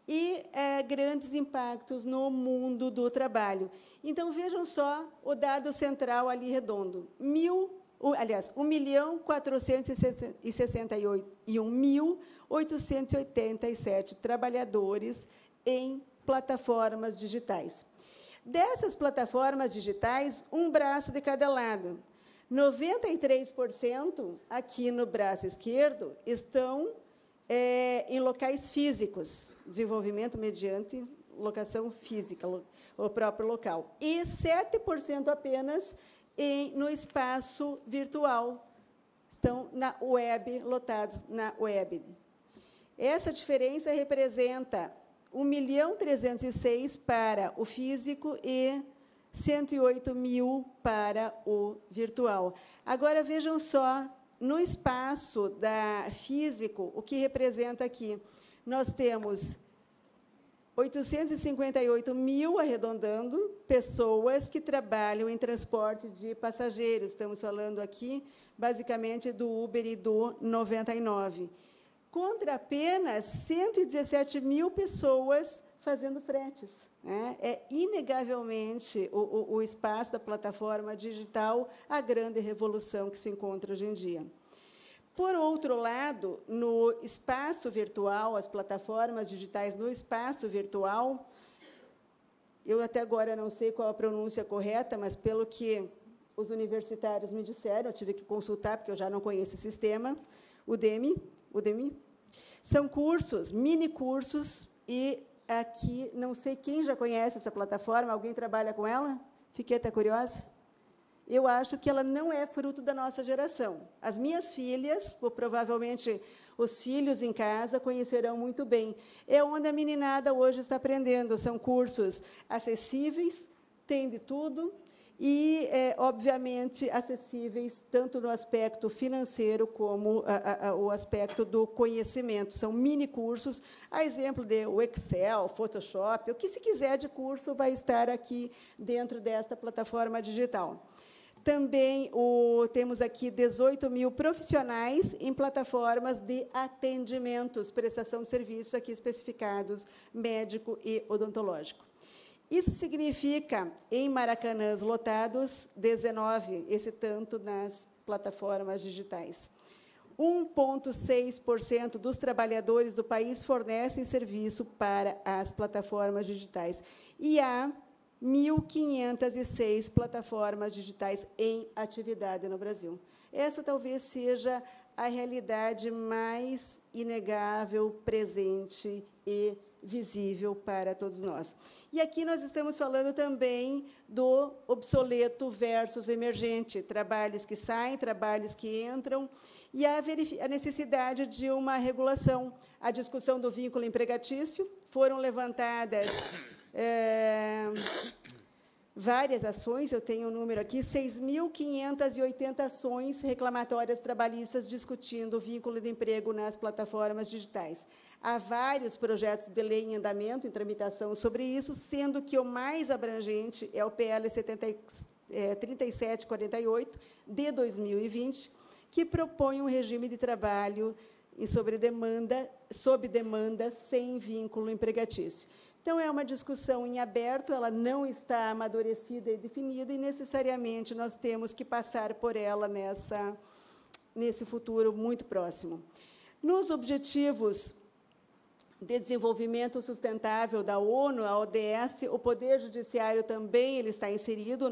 E grandes impactos no mundo do trabalho. Então, vejam só o dado central ali redondo. 1.461.887 trabalhadores em plataformas digitais. Dessas plataformas digitais, um braço de cada lado. 93% aqui no braço esquerdo estão em locais físicos, desenvolvimento mediante locação física, o próprio local. E 7% apenas no espaço virtual, estão na web, lotados na web. Essa diferença representa 1.306.000 para o físico e 108.000 para o virtual. Agora, vejam só, no espaço físico, o que representa aqui? Nós temos 858.000, arredondando, pessoas que trabalham em transporte de passageiros. Estamos falando aqui, basicamente, do Uber e do 99. Contra apenas 117.000 pessoas fazendo fretes. É inegavelmente o espaço da plataforma digital a grande revolução que se encontra hoje em dia. Por outro lado, no espaço virtual, as plataformas digitais no espaço virtual, eu até agora não sei qual a pronúncia correta, mas pelo que os universitários me disseram, eu tive que consultar, porque eu já não conheço o sistema, Udemy, são cursos, mini-cursos, e aqui, não sei quem já conhece essa plataforma, alguém trabalha com ela? Fiquei até curiosa. Eu acho que ela não é fruto da nossa geração. As minhas filhas, ou provavelmente os filhos em casa, conhecerão muito bem. É onde a meninada hoje está aprendendo. São cursos acessíveis, tem de tudo, e, obviamente, acessíveis tanto no aspecto financeiro como o aspecto do conhecimento. São mini-cursos, a exemplo de o Excel, Photoshop, o que se quiser de curso vai estar aqui dentro desta plataforma digital. Também temos aqui 18 mil profissionais em plataformas de atendimentos, prestação de serviços aqui especificados, médico e odontológico. Isso significa, em Maracanãs lotados, 19, esse tanto nas plataformas digitais. 1,6% dos trabalhadores do país fornecem serviço para as plataformas digitais. E há 1.506 plataformas digitais em atividade no Brasil. Essa talvez seja a realidade mais inegável, presente e visível para todos nós. E aqui nós estamos falando também do obsoleto versus emergente, trabalhos que saem, trabalhos que entram, e a necessidade de uma regulação. A discussão do vínculo empregatício, foram levantadas várias ações, eu tenho o número aqui, 6.580 ações reclamatórias trabalhistas discutindo o vínculo de emprego nas plataformas digitais. Há vários projetos de lei em andamento, em tramitação sobre isso, sendo que o mais abrangente é o PL 3748, de 2020, que propõe um regime de trabalho sob demanda, sem vínculo empregatício. Então, é uma discussão em aberto, ela não está amadurecida e definida, e, necessariamente, nós temos que passar por ela nesse futuro muito próximo. Nos Objetivos de Desenvolvimento Sustentável da ONU, a ODS, o Poder Judiciário também ele está inserido.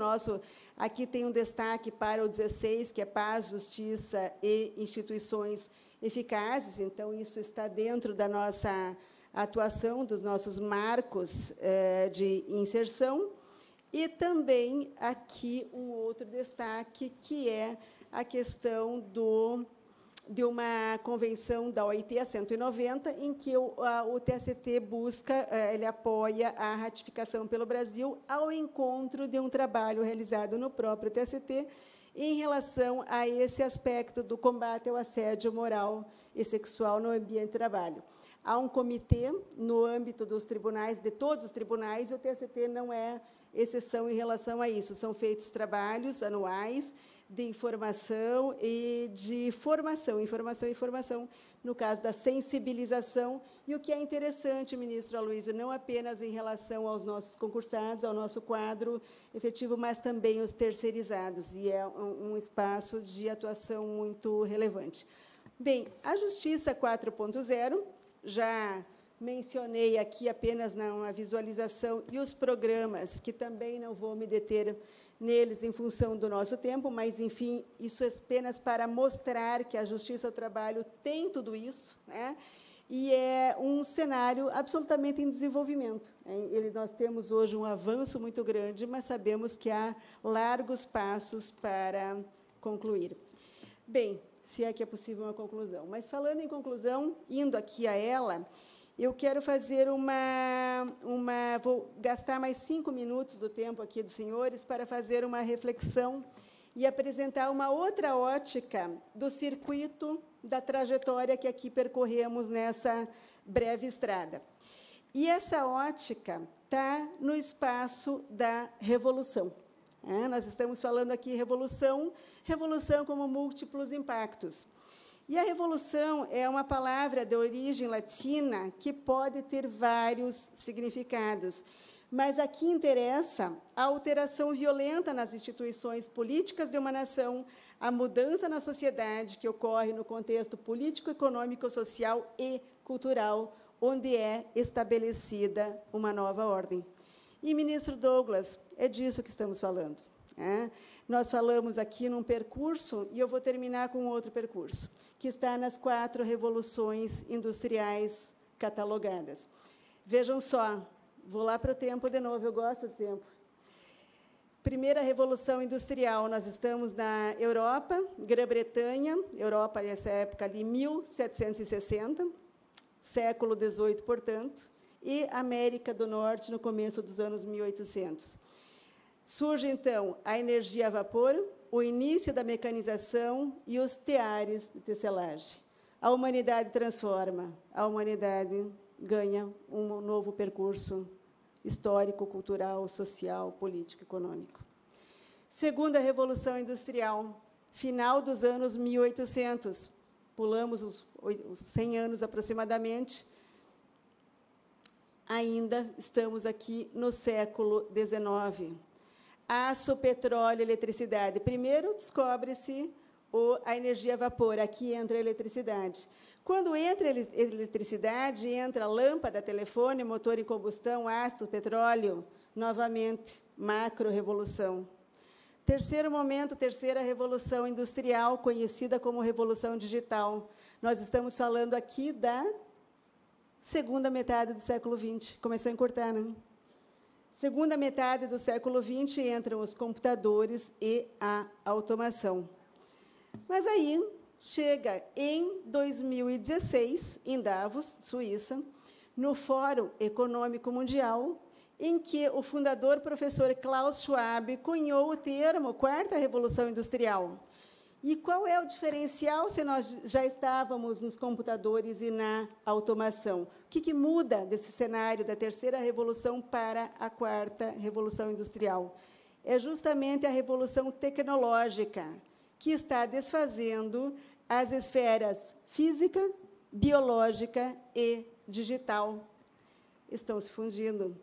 Aqui tem um destaque para o 16, que é paz, justiça e instituições eficazes. Então, isso está dentro da nossa atuação, dos nossos marcos de inserção. E também aqui um outro destaque, que é a questão de uma convenção da OIT, a 190, em que o TST busca, ele apoia a ratificação pelo Brasil ao encontro de um trabalho realizado no próprio TST em relação a esse aspecto do combate ao assédio moral e sexual no ambiente de trabalho. Há um comitê no âmbito dos tribunais, de todos os tribunais, e o TST não é exceção em relação a isso. São feitos trabalhos anuais de informação e de formação, informação, no caso da sensibilização. E o que é interessante, ministro Aloísio, não apenas em relação aos nossos concursados, ao nosso quadro efetivo, mas também os terceirizados, e é um espaço de atuação muito relevante. Bem, a Justiça 4.0, já mencionei aqui apenas na visualização, e os programas, que também não vou me deter neles em função do nosso tempo, mas, enfim, isso é apenas para mostrar que a Justiça do Trabalho tem tudo isso, né? E é um cenário absolutamente em desenvolvimento. Nós temos hoje um avanço muito grande, mas sabemos que há largos passos para concluir. Bem, se é que é possível uma conclusão. Mas, falando em conclusão, indo aqui a ela, eu quero fazer vou gastar mais 5 minutos do tempo aqui dos senhores para fazer uma reflexão e apresentar uma outra ótica do circuito da trajetória que aqui percorremos nessa breve estrada. E essa ótica está no espaço da revolução. Nós estamos falando aqui revolução como múltiplos impactos. E a revolução é uma palavra de origem latina que pode ter vários significados, mas aqui interessa a alteração violenta nas instituições políticas de uma nação, a mudança na sociedade que ocorre no contexto político, econômico, social e cultural, onde é estabelecida uma nova ordem. E, ministro Douglas, é disso que estamos falando. Nós falamos aqui num percurso, e eu vou terminar com outro percurso, que está nas 4 revoluções industriais catalogadas. Vejam só, vou lá para o tempo de novo, eu gosto do tempo. Primeira Revolução Industrial, nós estamos na Europa, Grã-Bretanha, Europa nessa época ali, 1760, século XVIII, portanto, e América do Norte no começo dos anos 1800. Surge, então, a energia a vapor, o início da mecanização e os teares de tecelagem. A humanidade transforma, a humanidade ganha um novo percurso histórico, cultural, social, político, econômico. Segunda Revolução Industrial, final dos anos 1800, pulamos os 100 anos aproximadamente, ainda estamos aqui no século XIX. Aço, petróleo, eletricidade. Primeiro descobre-se a energia a vapor, aqui entra a eletricidade. Quando entra a eletricidade, entra a lâmpada, telefone, motor em combustão, ácido, petróleo, novamente, macro-revolução. Terceiro momento, terceira revolução industrial, conhecida como Revolução Digital. Nós estamos falando aqui da segunda metade do século XX. Começou a encurtar, né? Segunda metade do século XX entram os computadores e a automação. Mas aí chega em 2016, em Davos, Suíça, no Fórum Econômico Mundial, em que o fundador, professor Klaus Schwab, cunhou o termo Quarta Revolução Industrial. E qual é o diferencial se nós já estávamos nos computadores e na automação? O que muda desse cenário da terceira revolução para a quarta revolução industrial? É justamente a revolução tecnológica, que está desfazendo as esferas física, biológica e digital. Estão se fundindo.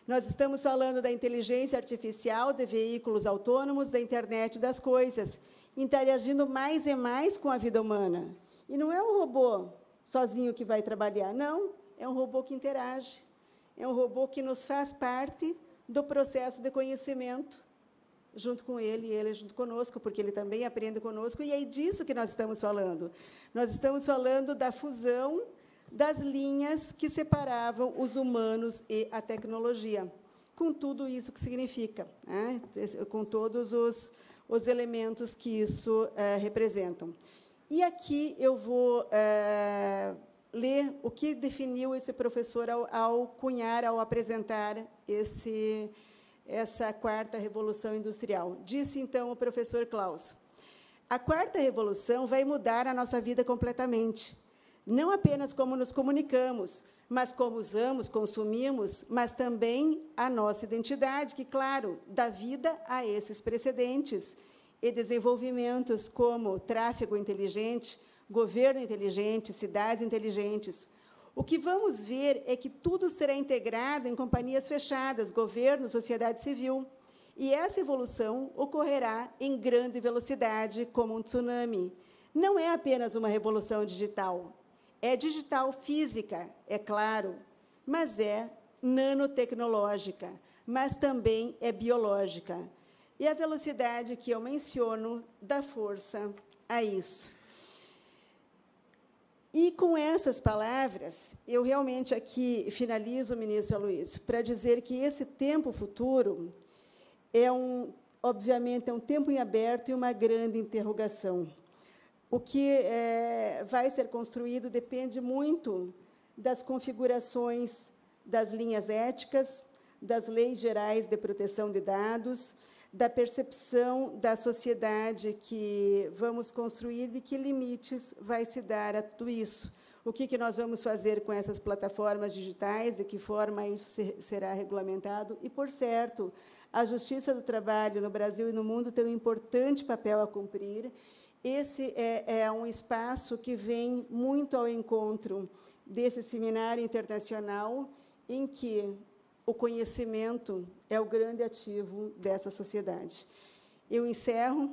Nós estamos falando da inteligência artificial, de veículos autônomos, da internet das coisas, interagindo mais e mais com a vida humana. E não é um robô sozinho que vai trabalhar, não. É um robô que interage. É um robô que nos faz parte do processo de conhecimento, junto com ele, e ele junto conosco, porque ele também aprende conosco, e é disso que nós estamos falando. Nós estamos falando da fusão das linhas que separavam os humanos e a tecnologia, com tudo isso que significa, né? Com todos os elementos que isso representam. E aqui eu vou ler o que definiu esse professor ao apresentar essa quarta revolução industrial. Disse, então, o professor Klaus: a quarta revolução vai mudar a nossa vida completamente. Não apenas como nos comunicamos, mas como usamos, consumimos, mas também a nossa identidade, que, claro, dá vida a esses precedentes e desenvolvimentos como tráfego inteligente, governo inteligente, cidades inteligentes. O que vamos ver é que tudo será integrado em companhias fechadas, governo, sociedade civil. E essa evolução ocorrerá em grande velocidade, como um tsunami. Não é apenas uma revolução digital. É digital física, é claro, mas é nanotecnológica, mas também é biológica. E a velocidade que eu menciono dá força a isso. E, com essas palavras, eu realmente aqui finalizo, ministro Aloísio, para dizer que esse tempo futuro obviamente, é um tempo em aberto e uma grande interrogação. O que vai ser construído depende muito das configurações das linhas éticas, das leis gerais de proteção de dados, da percepção da sociedade que vamos construir, de que limites vai se dar a tudo isso. O que nós vamos fazer com essas plataformas digitais, de que forma isso será regulamentado. E, por certo, a Justiça do Trabalho no Brasil e no mundo tem um importante papel a cumprir. Esse é um espaço que vem muito ao encontro desse seminário internacional, em que o conhecimento é o grande ativo dessa sociedade. Eu encerro,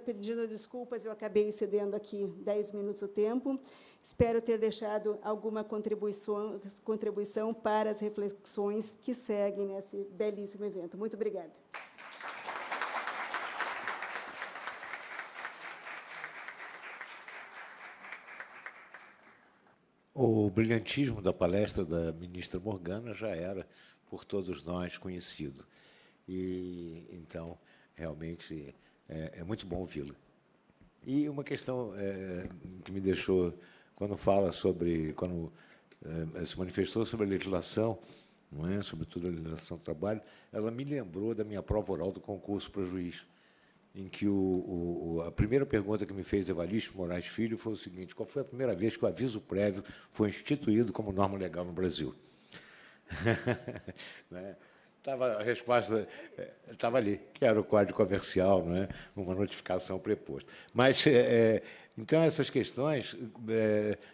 pedindo desculpas, eu acabei cedendo aqui 10 minutos do tempo. Espero ter deixado alguma contribuição para as reflexões que seguem nesse belíssimo evento. Muito obrigada. O brilhantismo da palestra da ministra Morgana já era, por todos nós, conhecido. E, então, realmente, é muito bom ouvi-la. E uma questão que me deixou, quando se manifestou sobre a legislação, não é? Sobretudo a legislação do trabalho, ela me lembrou da minha prova oral do concurso para juiz, em que a primeira pergunta que me fez Evaristo Moraes Filho foi o seguinte: qual foi a primeira vez que o aviso prévio foi instituído como norma legal no Brasil? Né? A resposta estava ali, que era o Código Comercial, não é? Uma notificação preposta. Mas, então, essas questões,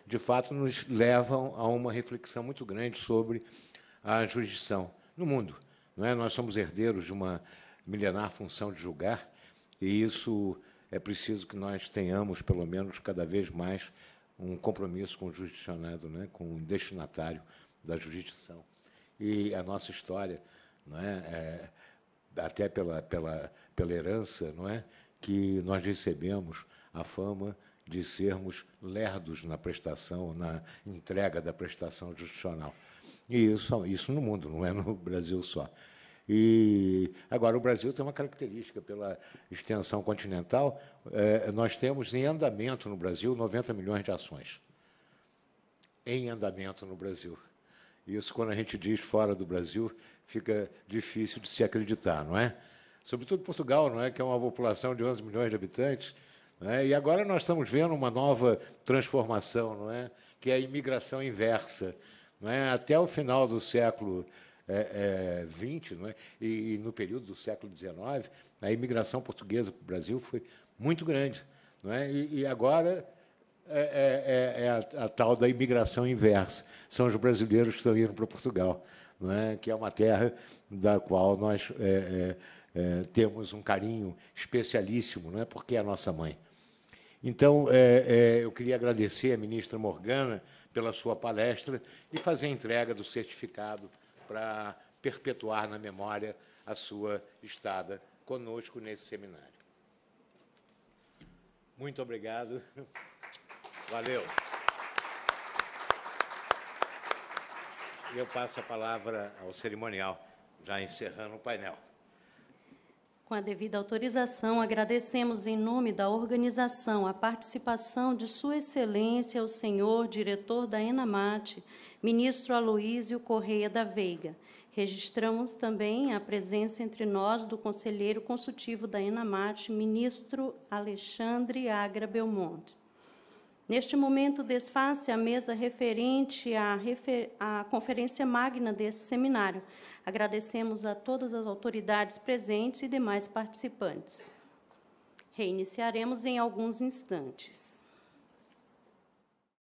de fato, nos levam a uma reflexão muito grande sobre a jurisdição no mundo. Não é? Nós somos herdeiros de uma milenar função de julgar, e isso é preciso que nós tenhamos, pelo menos, cada vez mais, um compromisso com o jurisdicionado, né? Com o destinatário da jurisdição. E a nossa história, não é? Até pela herança, não é? Que nós recebemos a fama de sermos lerdos na prestação, na entrega da prestação jurisdicional. E isso no mundo, não é no Brasil só. E agora o Brasil tem uma característica pela extensão continental. Nós temos em andamento no Brasil 90 milhões de ações. Em andamento no Brasil. Isso, quando a gente diz fora do Brasil, fica difícil de se acreditar, não é? Sobretudo Portugal, não é? Que é uma população de 11 milhões de habitantes. Não é? E agora nós estamos vendo uma nova transformação, não é? Que é a imigração inversa. Não é? Até o final do século XX, não é? E no período do século XIX, a imigração portuguesa para o Brasil foi muito grande. Não é? E agora a tal da imigração inversa. São os brasileiros que estão indo para Portugal, não é? Que é uma terra da qual nós temos um carinho especialíssimo, não é? Porque é a nossa mãe. Então, eu queria agradecer à ministra Morgana pela sua palestra e fazer a entrega do certificado para perpetuar na memória a sua estada conosco nesse seminário. Muito obrigado. Valeu. E eu passo a palavra ao cerimonial, já encerrando o painel. Com a devida autorização, agradecemos em nome da organização a participação de Sua Excelência, o senhor diretor da ENAMAT, ministro Aloísio Correia da Veiga. Registramos também a presença entre nós do conselheiro consultivo da ENAMAT, ministro Alexandre Agra Belmonte. Neste momento, desfaz-se a mesa referente à conferência magna desse seminário. Agradecemos a todas as autoridades presentes e demais participantes. Reiniciaremos em alguns instantes.